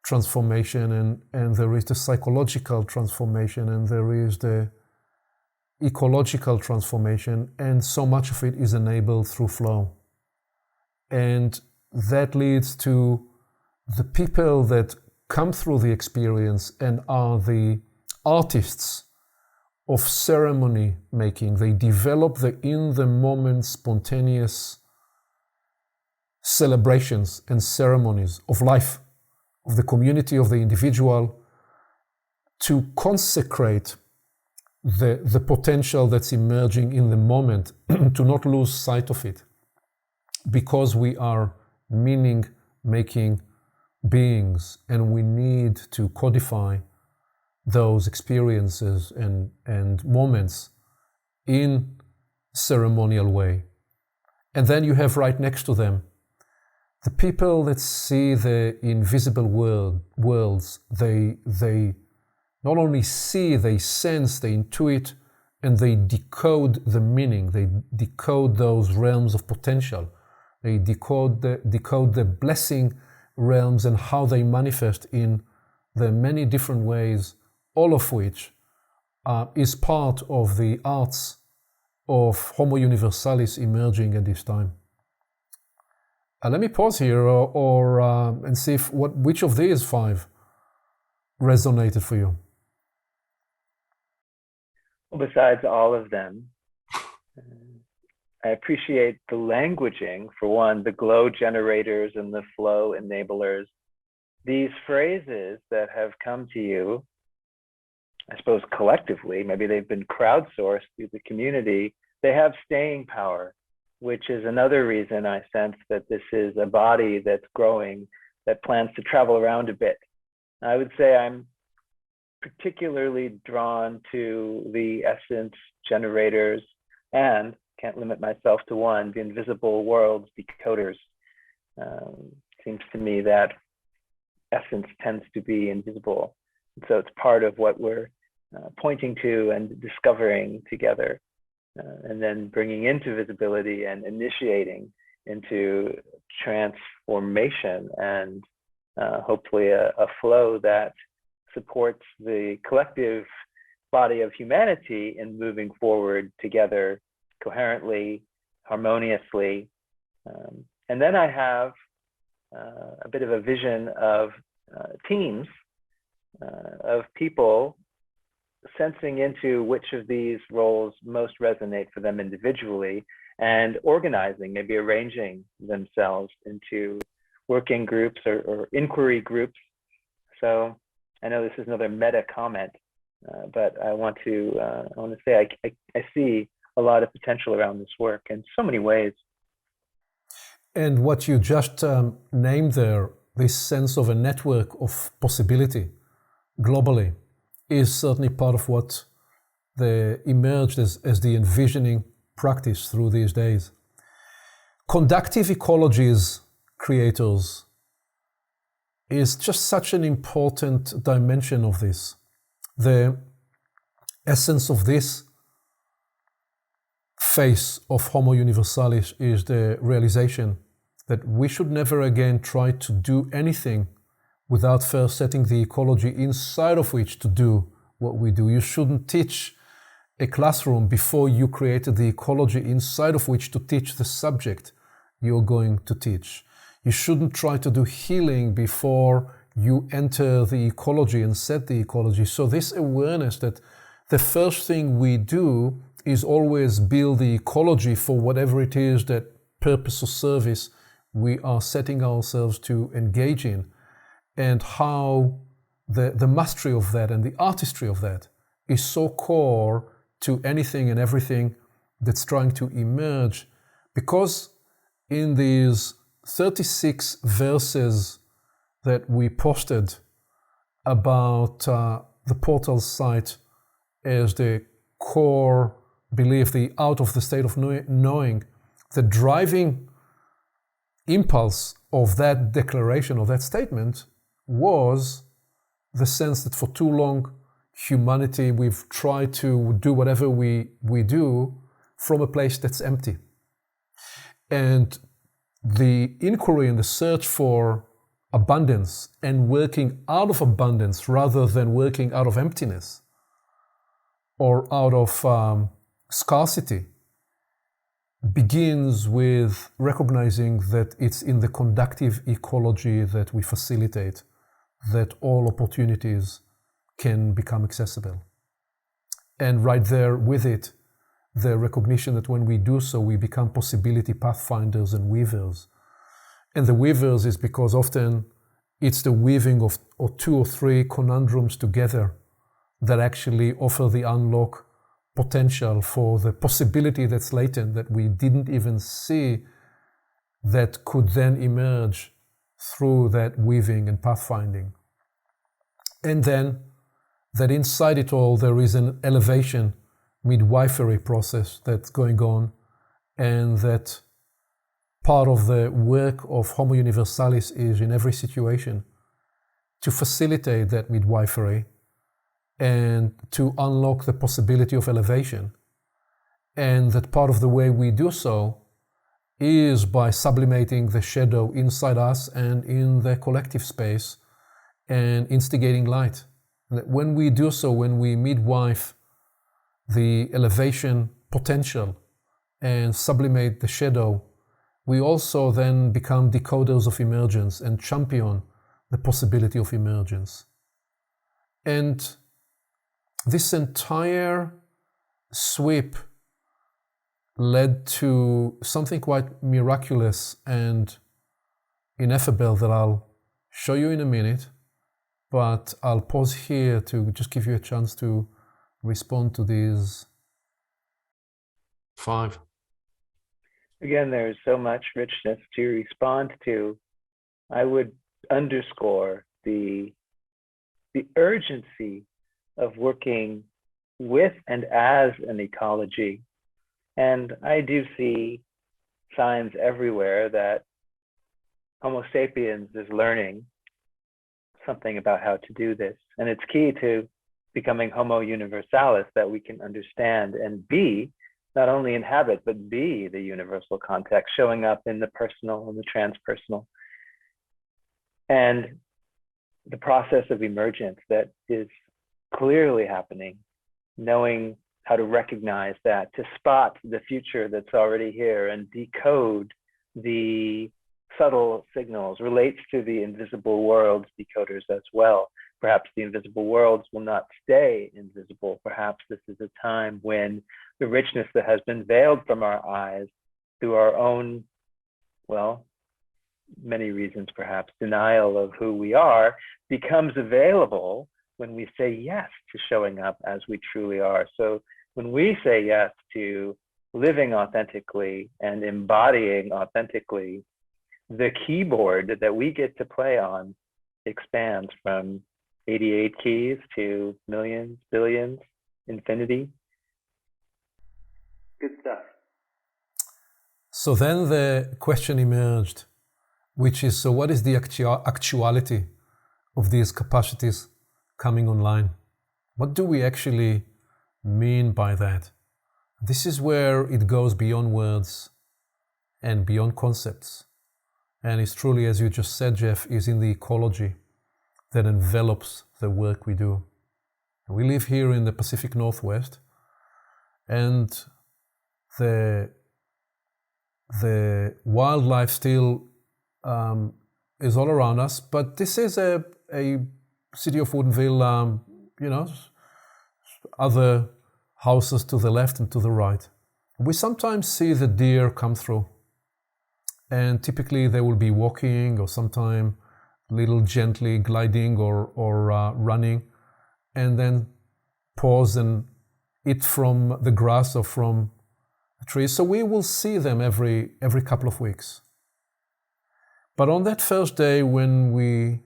transformation, and there is the psychological transformation, and there is the ecological transformation, and so much of it is enabled through flow. And that leads to the people that come through the experience and are the artists of ceremony making. They develop the in-the-moment spontaneous celebrations and ceremonies of life, of the community, of the individual, to consecrate the potential that's emerging in the moment, to not lose sight of it, because we are meaning-making beings, and we need to codify those experiences and moments in ceremonial way. And then you have right next to them the people that see the invisible worlds. They not only see, they sense, they intuit, and they decode the meaning. They decode those realms of potential. They decode the blessing realms and how they manifest in the many different ways, all of which is part of the arts of Homo Universalis emerging at this time. Let me pause here and see which of these 5 resonated for you. Well, besides all of them, I appreciate the languaging, for one, the glow generators and the flow enablers. These phrases that have come to you, I suppose collectively, maybe they've been crowdsourced through the community, they have staying power, which is another reason I sense that this is a body that's growing, that plans to travel around a bit. I would say I'm particularly drawn to the essence generators, and can't limit myself to one, the invisible worlds decoders. Seems to me that essence tends to be invisible. So it's part of what we're pointing to and discovering together, and then bringing into visibility and initiating into transformation, and hopefully a flow that supports the collective body of humanity in moving forward together coherently, harmoniously. And then I have a bit of a vision of teams of people sensing into which of these roles most resonate for them individually, and organizing, maybe arranging themselves into working groups or inquiry groups. So I know this is another meta comment, but I want to say I see a lot of potential around this work in so many ways. And what you just named there, this sense of a network of possibility globally, is certainly part of what emerged as the envisioning practice through these days. Conductive ecologies, creators, is just such an important dimension of this. The essence of this face of Homo Universalis is the realization that we should never again try to do anything without first setting the ecology inside of which to do what we do. You shouldn't teach a classroom before you created the ecology inside of which to teach the subject you're going to teach. You shouldn't try to do healing before you enter the ecology and set the ecology. So this awareness that the first thing we do is always build the ecology for whatever it is that purpose or service we are setting ourselves to engage in, and how the mastery of that and the artistry of that is so core to anything and everything that's trying to emerge, because in these 36 verses that we posted about the portal site as the core belief, the out of the state of knowing, the driving impulse of that declaration, of that statement, was the sense that for too long, humanity, we've tried to do whatever we do from a place that's empty. And the inquiry and the search for abundance and working out of abundance rather than working out of emptiness or out of scarcity begins with recognizing that it's in the conductive ecology that we facilitate that all opportunities can become accessible. And right there with it, the recognition that when we do so, we become possibility pathfinders and weavers. And the weavers is because often it's the weaving of two or three conundrums together that actually offer the unlock potential for the possibility that's latent that we didn't even see that could then emerge through that weaving and pathfinding. And then that inside it all there is an elevation midwifery process that's going on, and that part of the work of Homo Universalis is in every situation to facilitate that midwifery and to unlock the possibility of elevation. And that part of the way we do so is by sublimating the shadow inside us and in the collective space and instigating light. And that when we do so, when we midwife the elevation potential and sublimate the shadow, we also then become decoders of emergence and champion the possibility of emergence. And this entire sweep led to something quite miraculous and ineffable that I'll show you in a minute, but I'll pause here to just give you a chance to respond to these 5. Again, there's so much richness to respond to. I would underscore the urgency of working with and as an ecology. And I do see signs everywhere that Homo sapiens is learning something about how to do this. And it's key to becoming Homo Universalis, that we can understand and be, not only inhabit, but be the universal context, showing up in the personal and the transpersonal. And the process of emergence that is clearly happening, knowing how to recognize that, to spot the future that's already here and decode the subtle signals, relates to the invisible worlds decoders as well. Perhaps the invisible worlds will not stay invisible. Perhaps this is a time when the richness that has been veiled from our eyes through our own, well, many reasons perhaps, denial of who we are, becomes available when we say yes to showing up as we truly are. So when we say yes to living authentically and embodying authentically, the keyboard that we get to play on expands from 88 keys to millions, billions, infinity. Good stuff. So then the question emerged, which is, so what is the actuality of these capacities coming online? What do we actually mean by that? This is where it goes beyond words and beyond concepts. And it's truly, as you just said, Jeff, is in the ecology that envelops the work we do. We live here in the Pacific Northwest, and the wildlife still is all around us, but this is a city of Woodinville, other houses to the left and to the right. We sometimes see the deer come through, and typically they will be walking or sometime little gently gliding or running, and then pause and eat from the grass or from a trees. So we will see them every couple of weeks. But on that first day, when we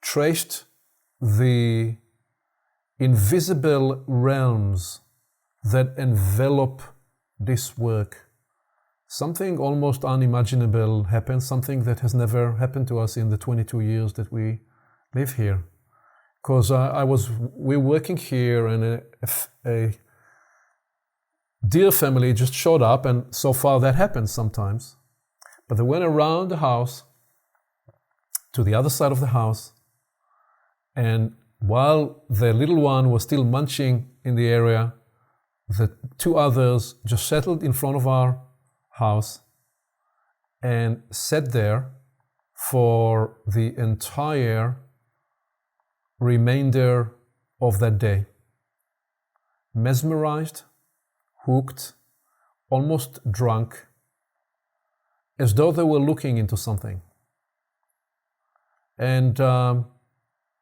traced the invisible realms that envelop this work, something almost unimaginable happened, something that has never happened to us in the 22 years that we live here. Because we're working here, and a dear family just showed up, and so far that happens sometimes. But they went around the house to the other side of the house, and while the little one was still munching in the area, the two others just settled in front of our house and sat there for the entire remainder of that day. Mesmerized, hooked, almost drunk, as though they were looking into something. And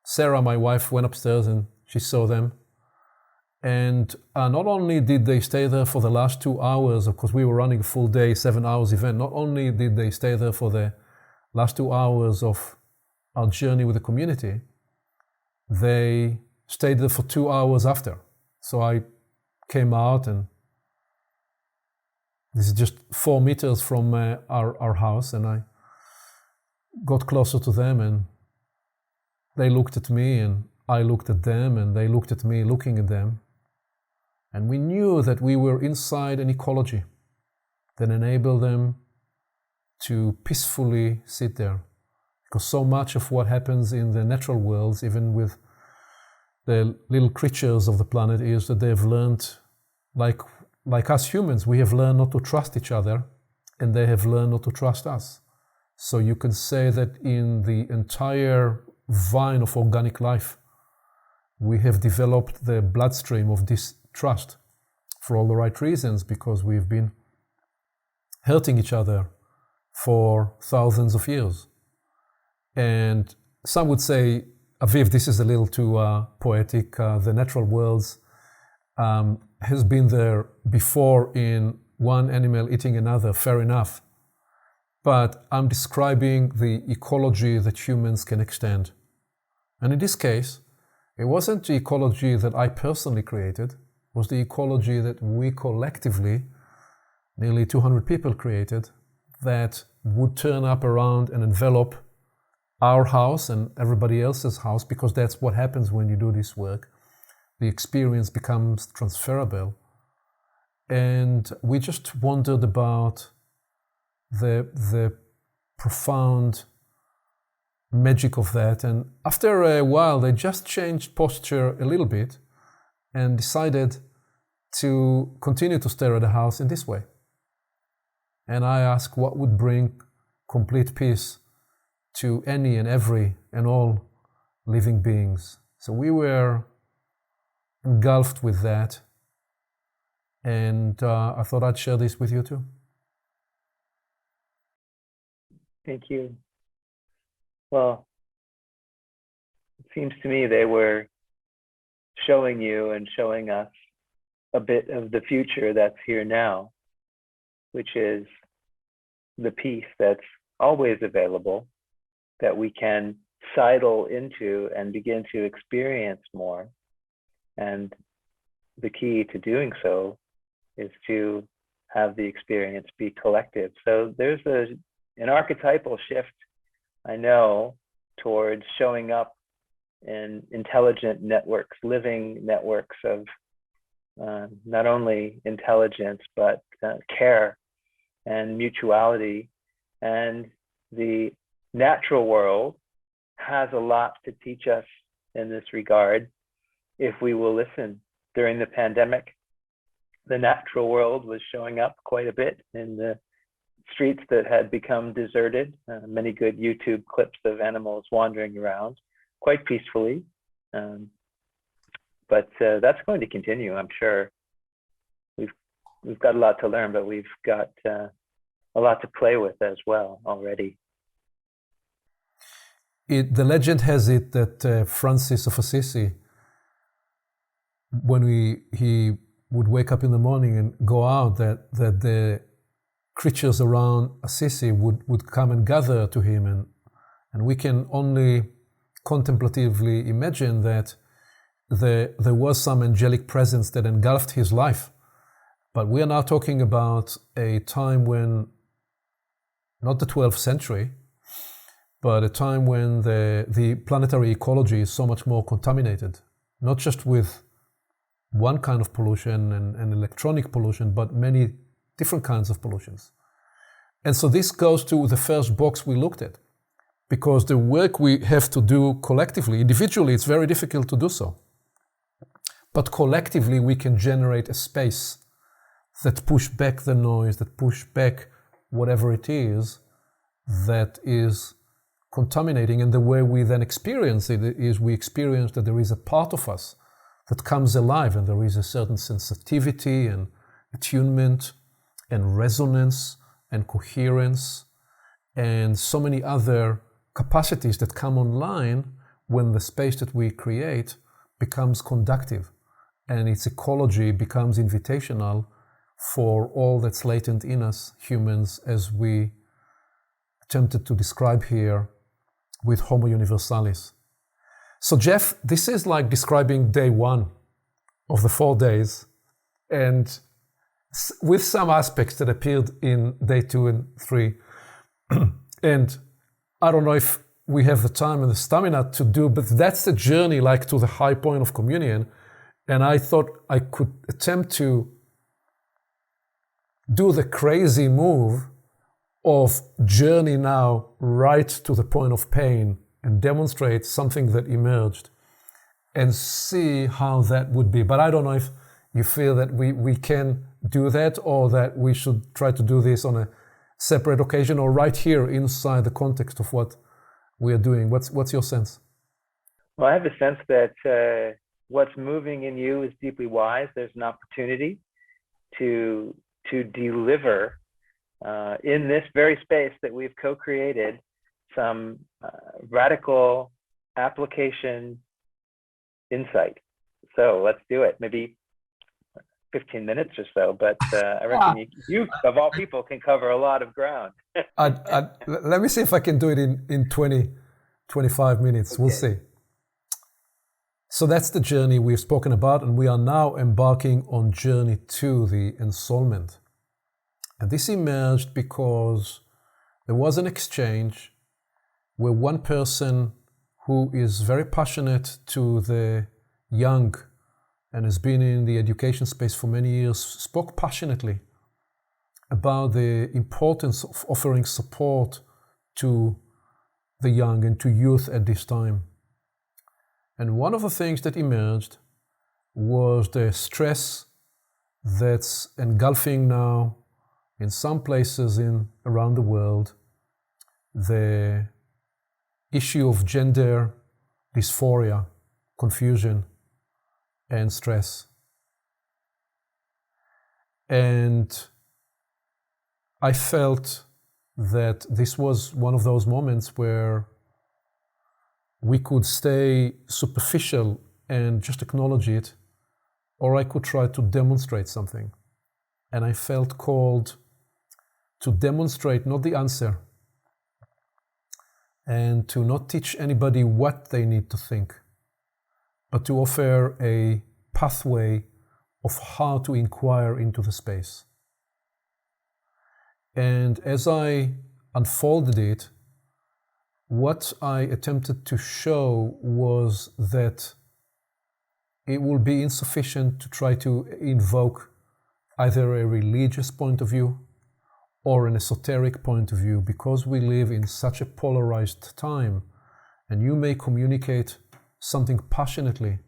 Sarah, my wife, went upstairs and she saw them. And not only did they stay there for the last 2 hours, of course we were running a full day, 7 hours event, not only did they stay there for the last 2 hours of our journey with the community, they stayed there for 2 hours after. So I came out, and this is just 4 meters from our house, and I got closer to them, and they looked at me, and I looked at them, and they looked at me looking at them. And we knew that we were inside an ecology that enabled them to peacefully sit there. Because so much of what happens in the natural worlds, even with the little creatures of the planet, is that they've learned, like us humans, we have learned not to trust each other, and they have learned not to trust us. So you can say that in the entire vine of organic life, we have developed the bloodstream of distrust for all the right reasons, because we've been hurting each other for thousands of years. And some would say, Aviv, this is a little too poetic. The natural worlds has been there before in one animal eating another, fair enough. But I'm describing the ecology that humans can extend. And in this case, it wasn't the ecology that I personally created, it was the ecology that we collectively, nearly 200 people created, that would turn up around and envelop our house and everybody else's house, because that's what happens when you do this work. The experience becomes transferable. And we just wondered about the profound magic of that. And after a while, they just changed posture a little bit and decided to continue to stare at the house in this way. And I asked what would bring complete peace to any and every and all living beings. So we were engulfed with that. And I thought I'd share this with you too. Thank you. Well, it seems to me they were showing you and showing us a bit of the future that's here now, which is the peace that's always available, that we can sidle into and begin to experience more. And the key to doing so is to have the experience be collective. So there's an archetypal shift, I know, towards showing up in intelligent networks, living networks of not only intelligence, but care and mutuality. And the natural world has a lot to teach us in this regard if we will listen. During the pandemic, the natural world was showing up quite a bit in the streets that had become deserted. Many good YouTube clips of animals wandering around quite peacefully. But that's going to continue, I'm sure. We've got a lot to learn, but we've got a lot to play with as well already. The legend has it that Francis of Assisi, when he would wake up in the morning and go out, that the creatures around Assisi would come and gather to him, and we can only contemplatively imagine that there was some angelic presence that engulfed his life. But we are now talking about a time when, not the 12th century, but a time when the planetary ecology is so much more contaminated, not just with one kind of pollution and electronic pollution, but many different kinds of pollutions. And so this goes to the first box we looked at, because the work we have to do collectively, individually, it's very difficult to do so. But collectively, we can generate a space that push back the noise, that push back whatever it is that is contaminating. And the way we then experience it is we experience that there is a part of us that comes alive, and there is a certain sensitivity and attunement and resonance and coherence and so many other capacities that come online when the space that we create becomes conductive and its ecology becomes invitational for all that's latent in us, humans, as we attempted to describe here with Homo Universalis. So Jeff, this is like describing day one of the 4 days, and with some aspects that appeared in day 2 and 3. And I don't know if we have the time and the stamina to do, but that's the journey like to the high point of communion. And I thought I could attempt to do the crazy move of journey now right to the point of pain and demonstrate something that emerged and see how that would be. But I don't know if you feel that we can do that, or that we should try to do this on a separate occasion, or right here inside the context of what we are doing. What's your sense? Well, I have a sense that what's moving in you is deeply wise. There's an opportunity to deliver in this very space that we've co-created some radical application insight. So let's do it. Maybe 15 minutes or so, but I reckon you, of all people, can cover a lot of ground. Let me see if I can do it in 20, 25 minutes. Okay. We'll see. So that's the journey we've spoken about, and we are now embarking on journey 2, the ensoulment. And this emerged because there was an exchange where one person who is very passionate to the young and has been in the education space for many years spoke passionately about the importance of offering support to the young and to youth at this time. And one of the things that emerged was the stress that's engulfing now in some places around the world, the issue of gender dysphoria, confusion, and stress. And I felt that this was one of those moments where we could stay superficial and just acknowledge it, or I could try to demonstrate something. And I felt called to demonstrate not the answer, and to not teach anybody what they need to think, but to offer a pathway of how to inquire into the space. And as I unfolded it, what I attempted to show was that it will be insufficient to try to invoke either a religious point of view or an esoteric point of view, because we live in such a polarized time, and you may communicate something passionately,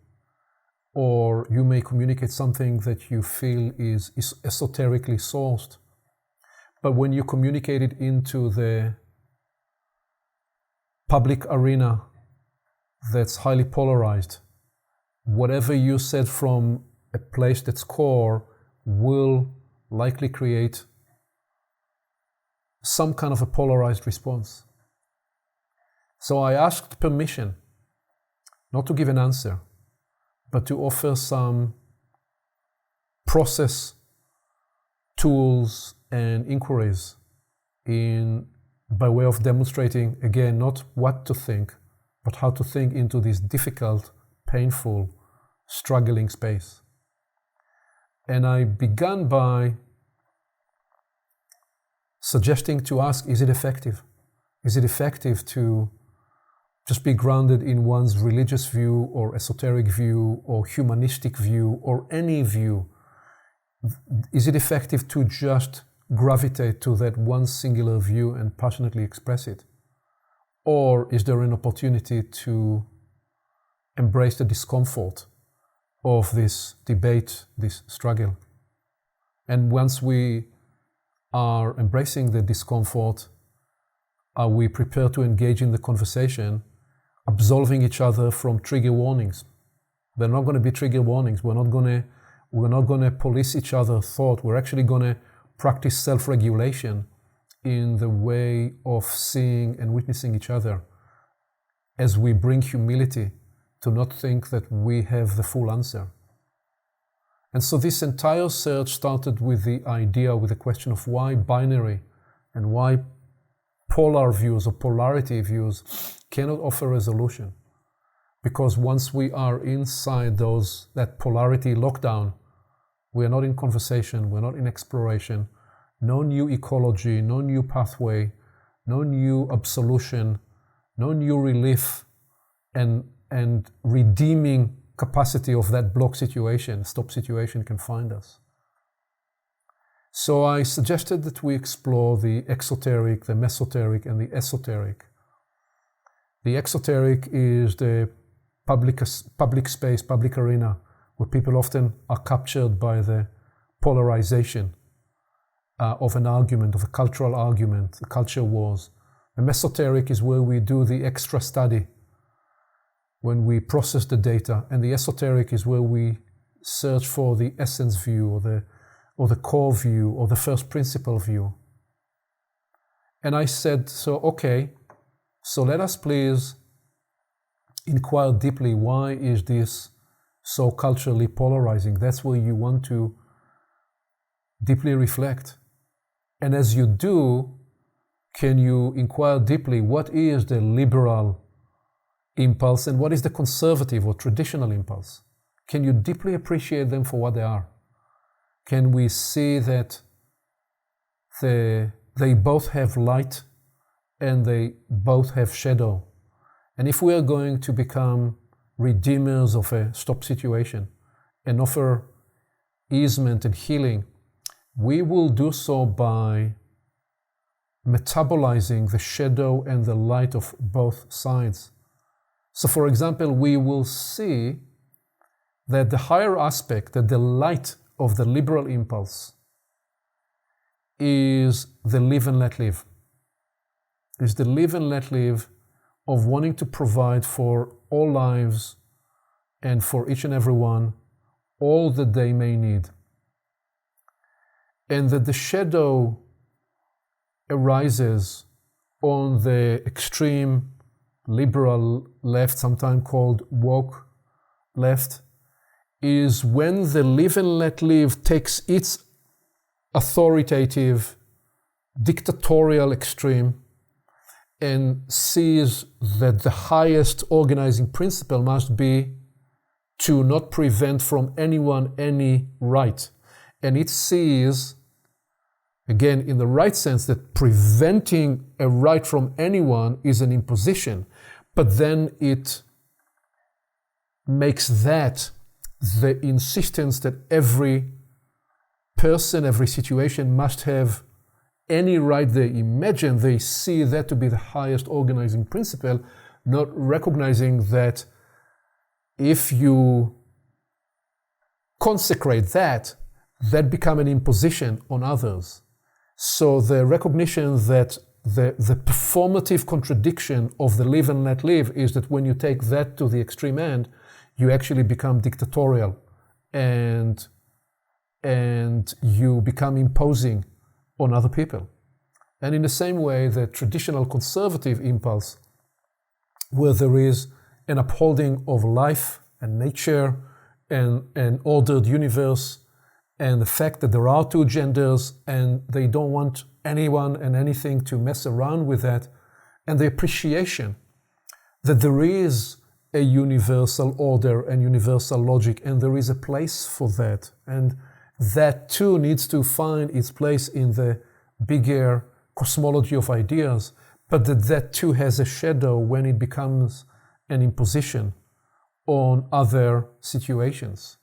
or you may communicate something that you feel is esoterically sourced. But when you communicate it into the public arena that's highly polarized, whatever you said from a place that's core will likely create some kind of a polarized response. So I asked permission, not to give an answer, but to offer some process tools and inquiries by way of demonstrating, again, not what to think, but how to think into this difficult, painful, struggling space. And I began by suggesting to ask, is it effective? Is it effective to just be grounded in one's religious view or esoteric view or humanistic view or any view? Is it effective to just gravitate to that one singular view and passionately express it? Or is there an opportunity to embrace the discomfort of this debate, this struggle? And once we are embracing the discomfort, are we prepared to engage in the conversation, absolving each other from trigger warnings? They're not going to be trigger warnings. We're not going to police each other's thought. We're actually going to practice self-regulation in the way of seeing and witnessing each other as we bring humility to not think that we have the full answer. And so this entire search started with the idea, with the question of why binary and why polar views or polarity views cannot offer resolution. Because once we are inside that polarity lockdown, we are not in conversation, we're not in exploration, no new ecology, no new pathway, no new absolution, no new relief and redeeming capacity of that block situation, stop situation can find us. So I suggested that we explore the exoteric, the mesoteric, and the esoteric. The exoteric is the public space, public arena, where people often are captured by the polarization of an argument, of a cultural argument, the culture wars. The mesoteric is where we do the extra study, when we process the data, and the esoteric is where we search for the essence view or the core view or the first principle view. And I said, so let us please inquire deeply, why is this so culturally polarizing? That's where you want to deeply reflect. And as you do, can you inquire deeply, what is the liberal impulse and what is the conservative or traditional impulse? Can you deeply appreciate them for what they are? Can we see that they both have light and they both have shadow? And if we are going to become redeemers of a stop situation and offer easement and healing, we will do so by metabolizing the shadow and the light of both sides. So for example, we will see that the higher aspect, that the light of the liberal impulse is the live and let live. Is the live and let live of wanting to provide for all lives and for each and every one all that they may need. And that the shadow arises on the extreme liberal left, sometimes called woke left, is when the live and let live takes its authoritative, dictatorial extreme and sees that the highest organizing principle must be to not prevent from anyone any right. And it sees, again, in the right sense, that preventing a right from anyone is an imposition, but then it makes that the insistence that every person, every situation must have any right they imagine. They see that to be the highest organizing principle, not recognizing that if you consecrate that becomes an imposition on others. So the recognition that the performative contradiction of the live and let live is that when you take that to the extreme end, you actually become dictatorial and you become imposing on other people. And in the same way, the traditional conservative impulse, where there is an upholding of life and nature and an ordered universe and the fact that there are two genders and they don't want anyone and anything to mess around with that, and the appreciation that there is a universal order and universal logic, and there is a place for that, and that too needs to find its place in the bigger cosmology of ideas, but that too has a shadow when it becomes an imposition on other situations.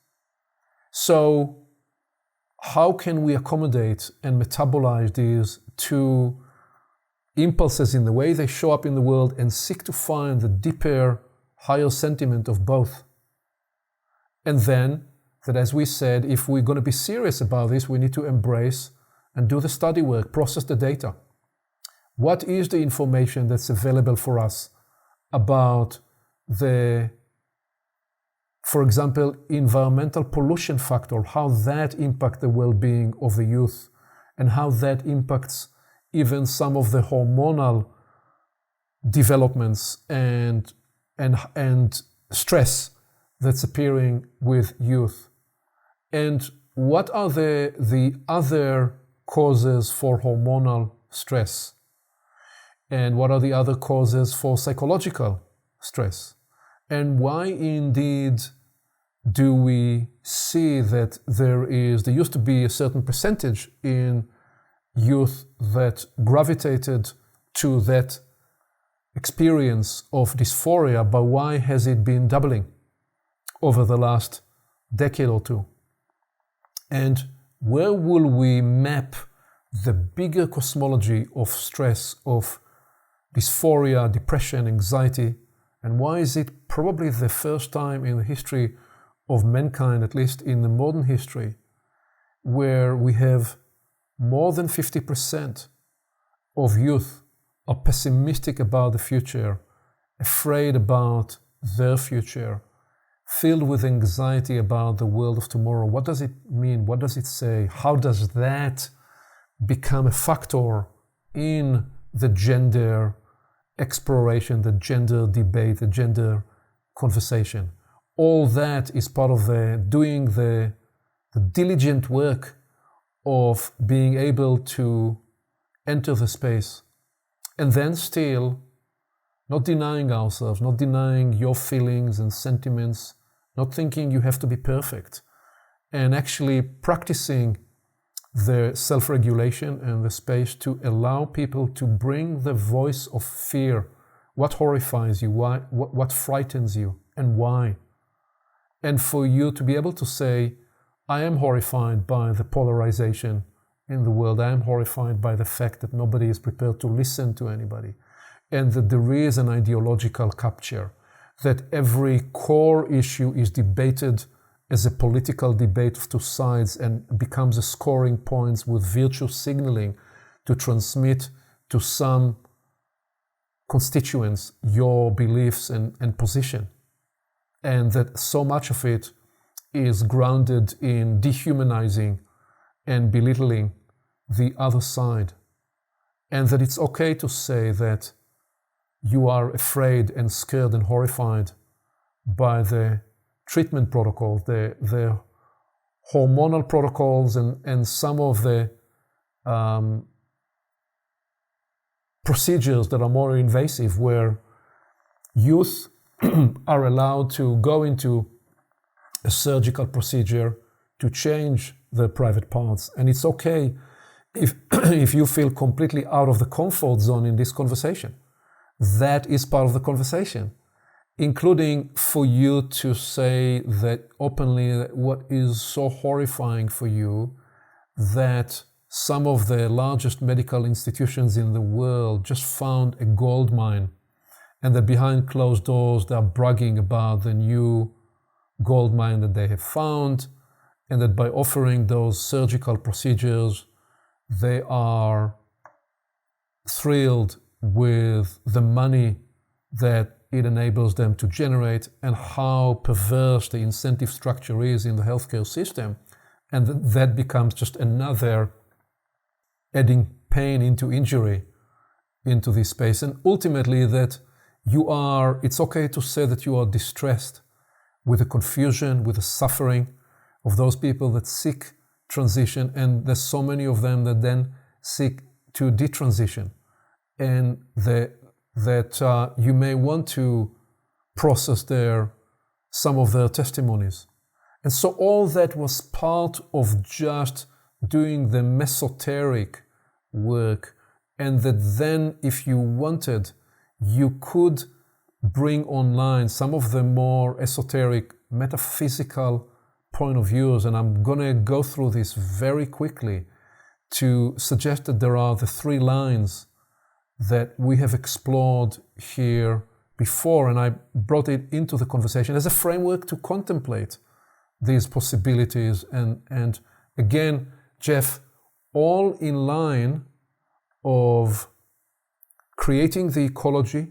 So how can we accommodate and metabolize these two impulses in the way they show up in the world and seek to find the deeper, higher sentiment of both? And then, that as we said, if we're going to be serious about this, we need to embrace and do the study work, process the data. What is the information that's available for us about the, for example, environmental pollution factor, how that impacts the well-being of the youth, and how that impacts even some of the hormonal developments and stress that's appearing with youth. And what are the other causes for hormonal stress? And what are the other causes for psychological stress? And why indeed do we see that there used to be a certain percentage in youth that gravitated to that experience of dysphoria, but why has it been doubling over the last decade or two? And where will we map the bigger cosmology of stress, of dysphoria, depression, anxiety, and why is it probably the first time in the history of mankind, at least in the modern history, where we have more than 50% of youth are pessimistic about the future, afraid about their future, filled with anxiety about the world of tomorrow? What does it mean? What does it say? How does that become a factor in the gender exploration, the gender debate, the gender conversation? All that is part of doing the diligent work of being able to enter the space, and then still not denying ourselves, not denying your feelings and sentiments, not thinking you have to be perfect, and actually practicing the self-regulation and the space to allow people to bring the voice of fear. What horrifies you? Why? What frightens you? And why? And for you to be able to say, I am horrified by the polarization in the world. I am horrified by the fact that nobody is prepared to listen to anybody, and that there is an ideological capture, that every core issue is debated as a political debate of two sides and becomes a scoring points with virtue signaling to transmit to some constituents your beliefs and position. And that so much of it is grounded in dehumanizing and belittling the other side. And that it's okay to say that you are afraid and scared and horrified by the treatment protocols, the hormonal protocols, and some of the procedures that are more invasive, where youth are allowed to go into a surgical procedure to change their private parts. And it's okay if you feel completely out of the comfort zone in this conversation. That is part of the conversation, including for you to say that openly what is so horrifying for you that some of the largest medical institutions in the world just found a gold mine, and that behind closed doors they are bragging about the new gold mine that they have found, and that by offering those surgical procedures they are thrilled with the money that it enables them to generate, and how perverse the incentive structure is in the healthcare system, and that becomes just another adding pain into injury into this space. And ultimately that it's okay to say that you are distressed with the confusion, with the suffering of those people that seek transition, and there's so many of them that then seek to detransition, and that you may want to process some of their testimonies. And so all that was part of just doing the mesoteric work, and that then if you wanted, you could bring online some of the more esoteric metaphysical point of views. And I'm going to go through this very quickly to suggest that there are the three lines that we have explored here before, and I brought it into the conversation as a framework to contemplate these possibilities. And again, Jeff, all in line of creating the ecology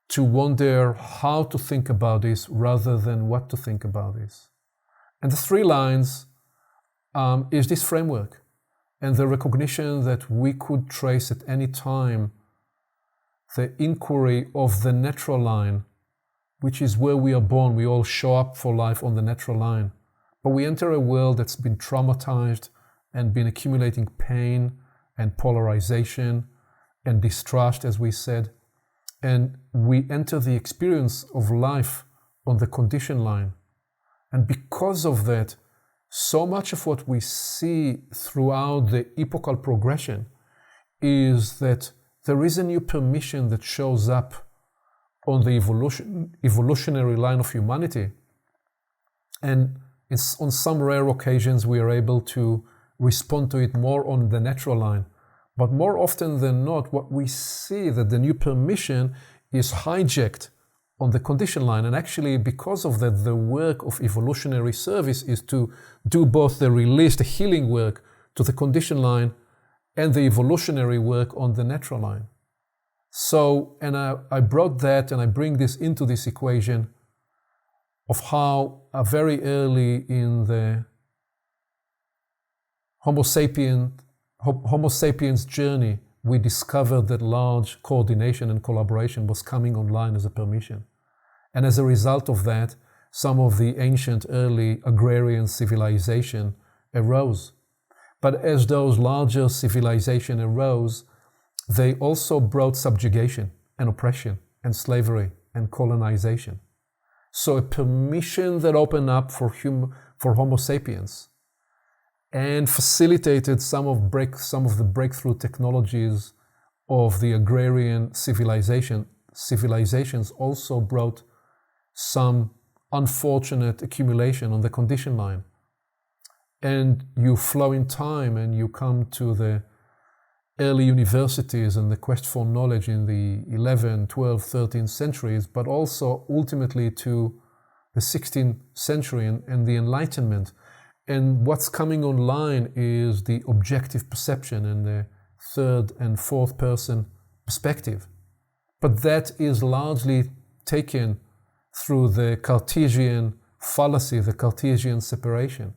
to wonder how to think about this rather than what to think about this. And the three lines is this framework and the recognition that we could trace at any time the inquiry of the natural line, which is where we are born. We all show up for life on the natural line. But we enter a world that's been traumatized and been accumulating pain and polarization and distrust, as we said. And we enter the experience of life on the condition line. And because of that, so much of what we see throughout the epochal progression is that there is a new permission that shows up on the evolutionary line of humanity. And on some rare occasions, we are able to respond to it more on the natural line. But more often than not, what we see that the new permission is hijacked on the condition line. And actually, because of that, the work of evolutionary service is to do both the release, the healing work to the condition line, and the evolutionary work on the natural line. So, and I brought that and I bring this into this equation of how very early in the Homo sapiens journey, we discovered that large coordination and collaboration was coming online as a permission. And as a result of that, some of the ancient early agrarian civilization arose. But as those larger civilizations arose, they also brought subjugation and oppression and slavery and colonization. So a permission that opened up for Homo sapiens and facilitated some of the breakthrough technologies of the agrarian civilizations also brought some unfortunate accumulation on the condition line. And you flow in time and you come to the early universities and the quest for knowledge in the 11th, 12th, 13th centuries, but also ultimately to the 16th century and the Enlightenment. And what's coming online is the objective perception and the third and fourth person perspective. But that is largely taken through the Cartesian fallacy, the Cartesian separation,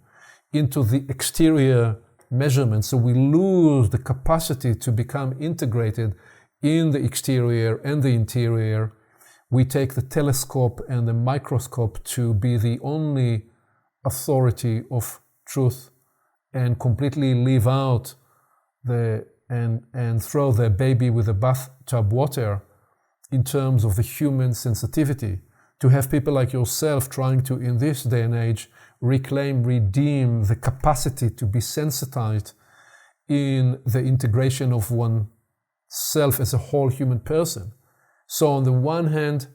into the exterior measurement. So we lose the capacity to become integrated in the exterior and the interior. We take the telescope and the microscope to be the only authority of truth and completely leave out and throw the baby with the bathtub water in terms of the human sensitivity. To have people like yourself trying to, in this day and age, redeem the capacity to be sensitized in the integration of oneself as a whole human person. So on the one hand,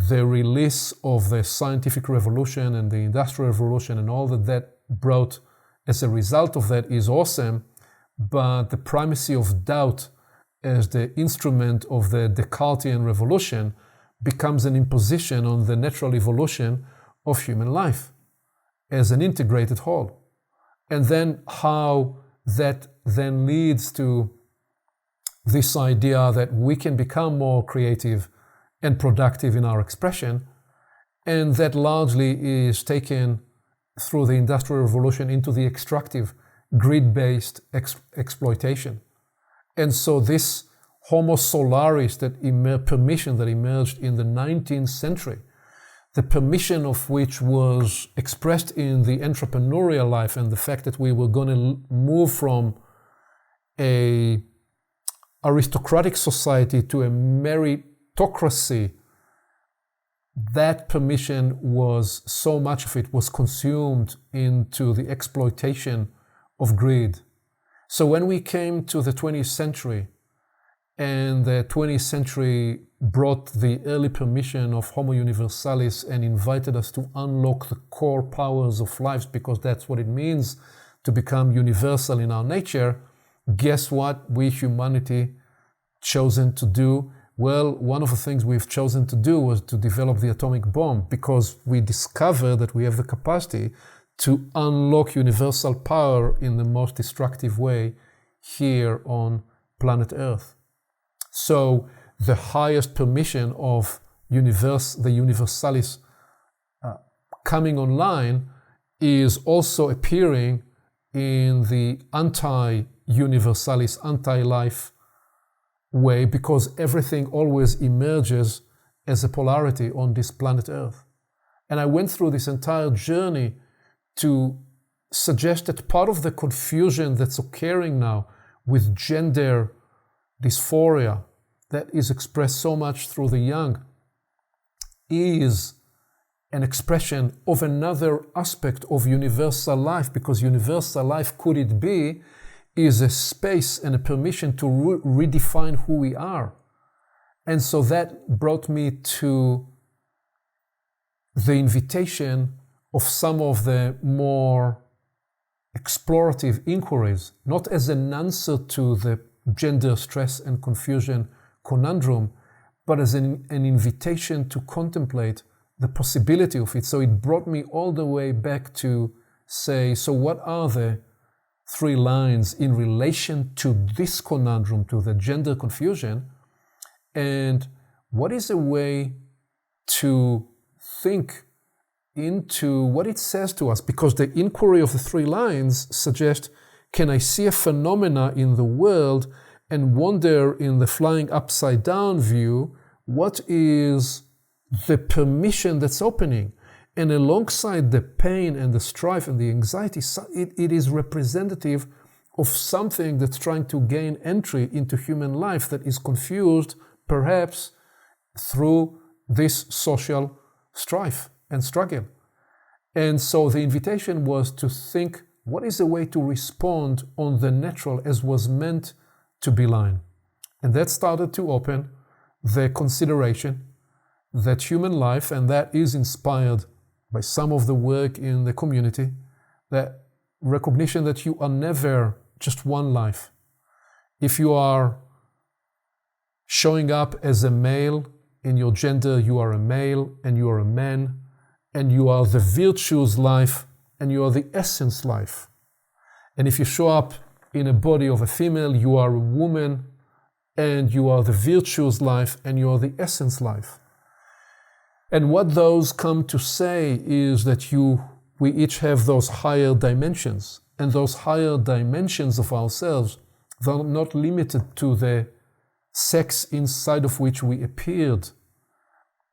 the release of the scientific revolution and the industrial revolution and all that brought as a result of that is awesome, but the primacy of doubt as the instrument of the Descartesian revolution becomes an imposition on the natural evolution of human life as an integrated whole. And then how that then leads to this idea that we can become more creative and productive in our expression, and that largely is taken through the Industrial Revolution into the extractive, grid-based exploitation. And so this Homo Solaris permission that emerged in the 19th century the permission of which was expressed in the entrepreneurial life, and the fact that we were going to move from a aristocratic society to a meritocracy, that permission was, so much of it was consumed into the exploitation of greed. So when we came to the 20th century, and the 20th century brought the early permission of Homo Universalis and invited us to unlock the core powers of life, because that's what it means to become universal in our nature, guess what we, humanity, chosen to do? Well, one of the things we've chosen to do was to develop the atomic bomb, because we discovered that we have the capacity to unlock universal power in the most destructive way here on planet Earth. So the highest permission of the Universalis coming online is also appearing in the anti-Universalis, anti-life way, because everything always emerges as a polarity on this planet Earth. And I went through this entire journey to suggest that part of the confusion that's occurring now with gender dysphoria that is expressed so much through the young is an expression of another aspect of universal life, because universal life, could it be, is a space and a permission to redefine who we are. And so that brought me to the invitation of some of the more explorative inquiries, not as an answer to the gender stress and confusion conundrum, but as an invitation to contemplate the possibility of it. So it brought me all the way back to say, so what are the three lines in relation to this conundrum, to the gender confusion, and what is a way to think into what it says to us? Because the inquiry of the three lines suggests, can I see a phenomena in the world and wonder in the flying upside down view, what is the permission that's opening? And alongside the pain and the strife and the anxiety, it is representative of something that's trying to gain entry into human life that is confused, perhaps through this social strife and struggle. And so the invitation was to think, what is a way to respond on the natural as was meant to be line? And that started to open the consideration that human life, and that is inspired by some of the work in the community, that recognition that you are never just one life. If you are showing up as a male in your gender, you are a male and you are a man, and you are the virtues life and you are the essence life. And if you show up in a body of a female, you are a woman and you are the virtues life and you are the essence life. And what those come to say is that we each have those higher dimensions, and those higher dimensions of ourselves, they're not limited to the sex inside of which we appeared,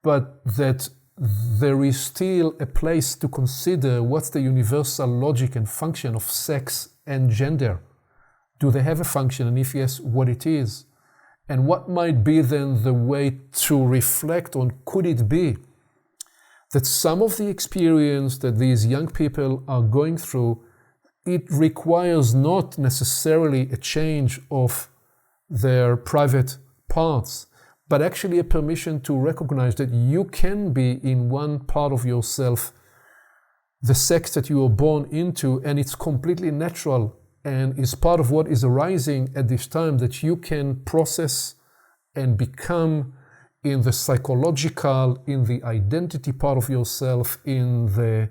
but that there is still a place to consider what's the universal logic and function of sex and gender. Do they have a function? And if yes, what it is? And what might be then the way to reflect on, could it be that some of the experience that these young people are going through, it requires not necessarily a change of their private parts, but actually a permission to recognize that you can be in one part of yourself the sex that you were born into, and it's completely natural and is part of what is arising at this time, that you can process and become in the psychological, in the identity part of yourself, in the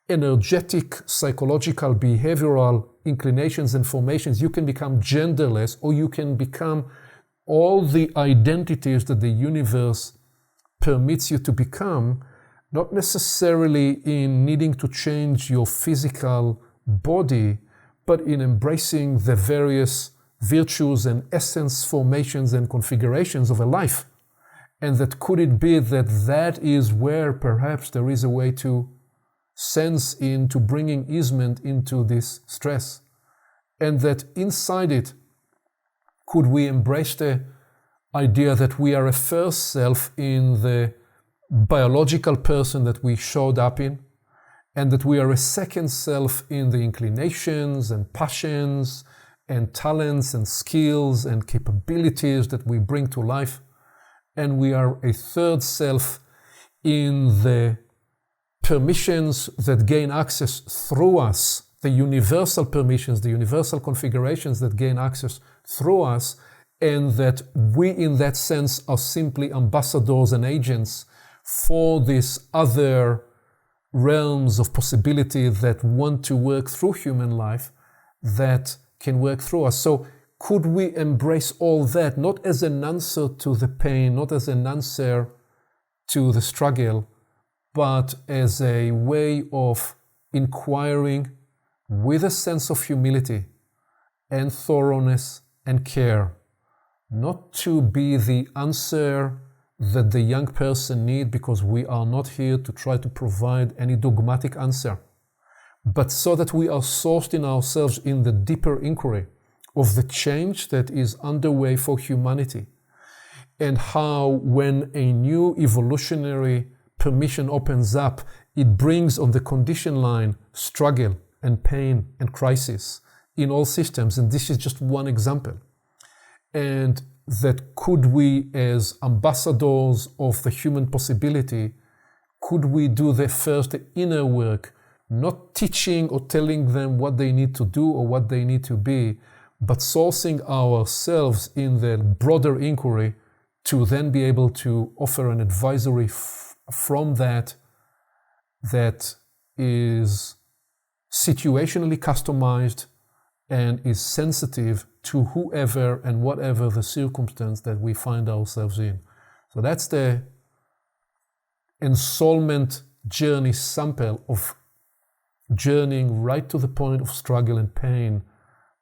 energetic, psychological, behavioral inclinations and formations. You can become genderless, or you can become all the identities that the universe permits you to become, not necessarily in needing to change your physical body, but in embracing the various virtues and essence formations and configurations of a life. And that could it be that that is where perhaps there is a way to sense into bringing easement into this stress, and that inside it, could we embrace the idea that we are a first self in the biological person that we showed up in, and that we are a second self in the inclinations and passions and talents and skills and capabilities that we bring to life, and we are a third self in the permissions that gain access through us, the universal permissions, the universal configurations that gain access through us, and that we in that sense are simply ambassadors and agents for these other realms of possibility that want to work through human life, that can work through us. So could we embrace all that, not as an answer to the pain, not as an answer to the struggle, but as a way of inquiring with a sense of humility and thoroughness and care, not to be the answer that the young person needs, because we are not here to try to provide any dogmatic answer, but so that we are sourced in ourselves in the deeper inquiry of the change that is underway for humanity, and how when a new evolutionary permission opens up, it brings on the condition line struggle and pain and crisis in all systems. And this is just one example. And that could we, as ambassadors of the human possibility, could we do the inner work, not teaching or telling them what they need to do or what they need to be, but sourcing ourselves in the broader inquiry to then be able to offer an advisory from that is situationally customized and is sensitive to whoever and whatever the circumstance that we find ourselves in. So that's the ensoulment journey sample of journeying right to the point of struggle and pain,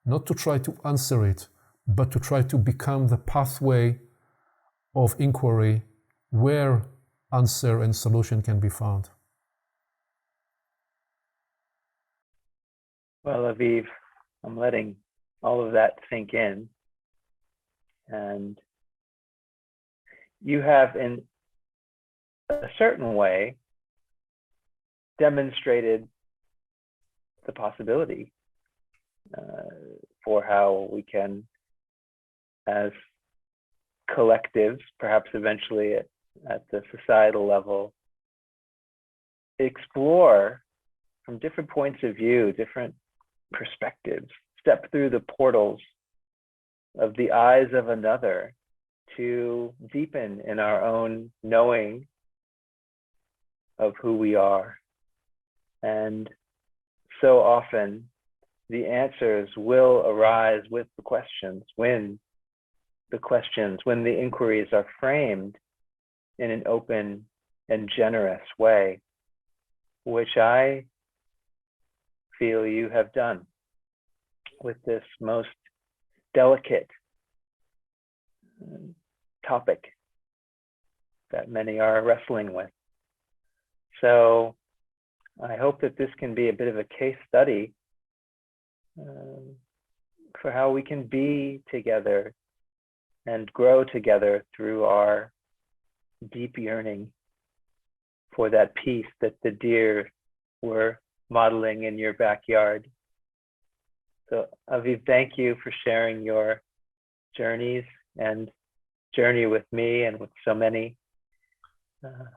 not to try to answer it, but to try to become the pathway of inquiry where answer and solution can be found. Well, Aviv, I'm letting all of that sink in. And you have, in a certain way, demonstrated the possibility for how we can, as collectives, perhaps eventually at the societal level, explore from different points of view, different perspectives, step through the portals of the eyes of another to deepen in our own knowing of who we are. And so often the answers will arise with the questions, when the inquiries are framed in an open and generous way, which I feel you have done with this most delicate topic that many are wrestling with. So I hope that this can be a bit of a case study for how we can be together and grow together through our deep yearning for that peace that the deer were modeling in your backyard. So Aviv, thank you for sharing your journeys and journey with me and with so many.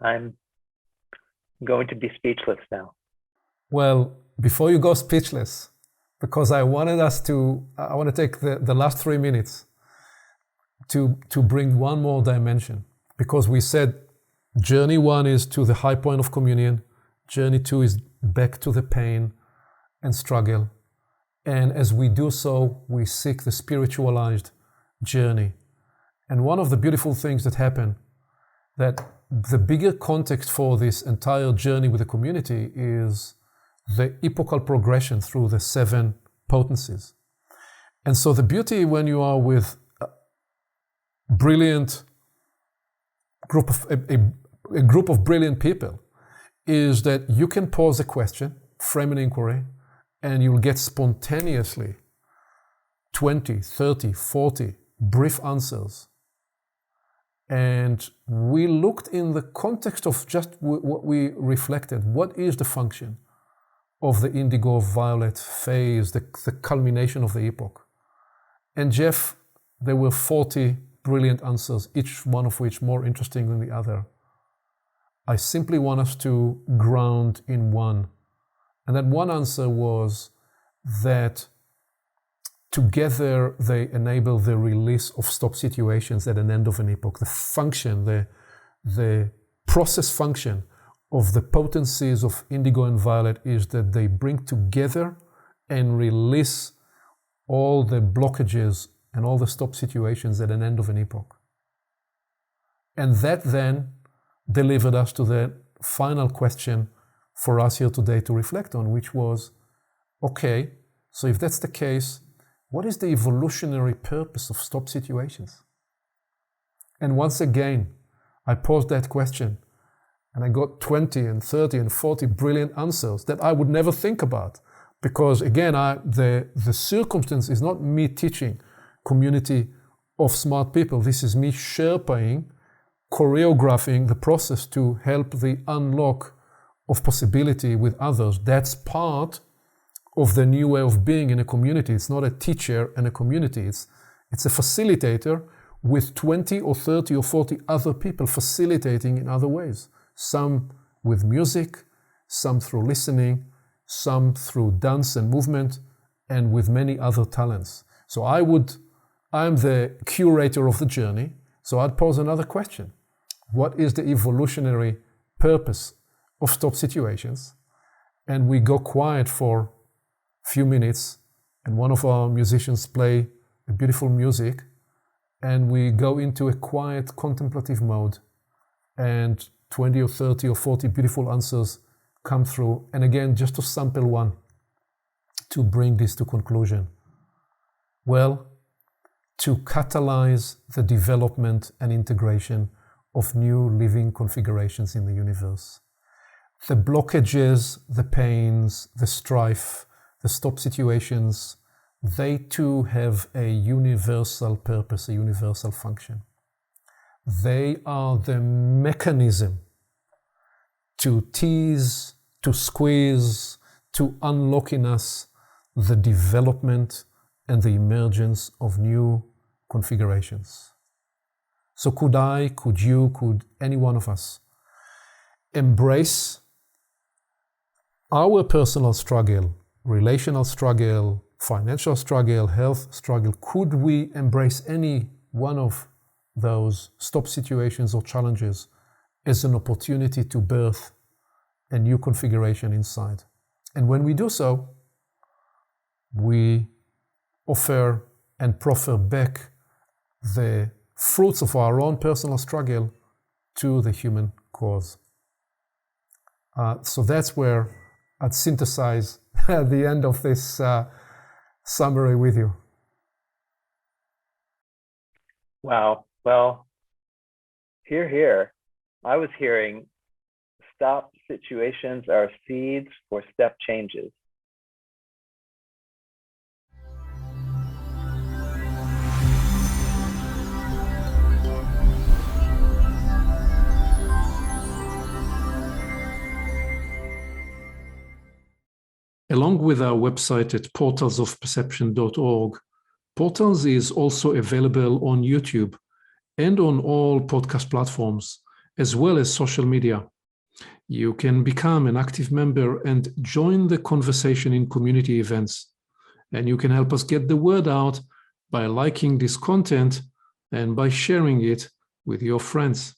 I'm going to be speechless now. Well, before you go speechless, because I want to take the last 3 minutes to bring one more dimension, because we said journey 1 is to the high point of communion, journey 2 is back to the pain and struggle. And as we do so, we seek the spiritualized journey. And one of the beautiful things that happen, that the bigger context for this entire journey with the community is the epochal progression through the 7 potencies. And so the beauty when you are with brilliant, a group of brilliant people is that you can pose a question, frame an inquiry, and you'll get spontaneously 20, 30, 40 brief answers. And we looked in the context of just what we reflected. What is the function of the indigo-violet phase, the culmination of the epoch? And Jeff, there were 40 brilliant answers, each one of which more interesting than the other. I simply want us to ground in one. And that one answer was that together they enable the release of stop situations at an end of an epoch. The function, the process function of the potencies of indigo and violet is that they bring together and release all the blockages and all the stop situations at an end of an epoch. And that then delivered us to the final question for us here today to reflect on, which was, okay, so if that's the case, what is the evolutionary purpose of stop situations? And once again, I posed that question and I got 20 and 30 and 40 brilliant answers that I would never think about. Because again, the circumstance is not me teaching community of smart people. This is me sherpaing, choreographing the process to help the unlock of possibility with others. That's part of the new way of being in a community. It's not a teacher and a community. It's a facilitator with 20 or 30 or 40 other people facilitating in other ways. Some with music, some through listening, some through dance and movement, and with many other talents. So I'm the curator of the journey, so I'd pose another question. What is the evolutionary purpose of stop situations? And we go quiet for a few minutes, and one of our musicians play a beautiful music, and we go into a quiet contemplative mode, and 20 or 30 or 40 beautiful answers come through. And again, just to sample one, to bring this to conclusion. Well, to catalyze the development and integration of new living configurations in the universe. The blockages, the pains, the strife, the stop situations, they too have a universal purpose, a universal function. They are the mechanism to tease, to squeeze, to unlock in us the development and the emergence of new configurations. So could I, could you, could any one of us embrace our personal struggle, relational struggle, financial struggle, health struggle? Could we embrace any one of those stop situations or challenges as an opportunity to birth a new configuration inside? And when we do so, we offer and proffer back the fruits of our own personal struggle to the human cause. So that's where I'd synthesize at the end of this summary with you. Wow. Well, here. I was hearing stop situations are seeds for step changes. Along with our website at portalsofperception.org, Portals is also available on YouTube and on all podcast platforms, as well as social media. You can become an active member and join the conversation in community events. And you can help us get the word out by liking this content and by sharing it with your friends.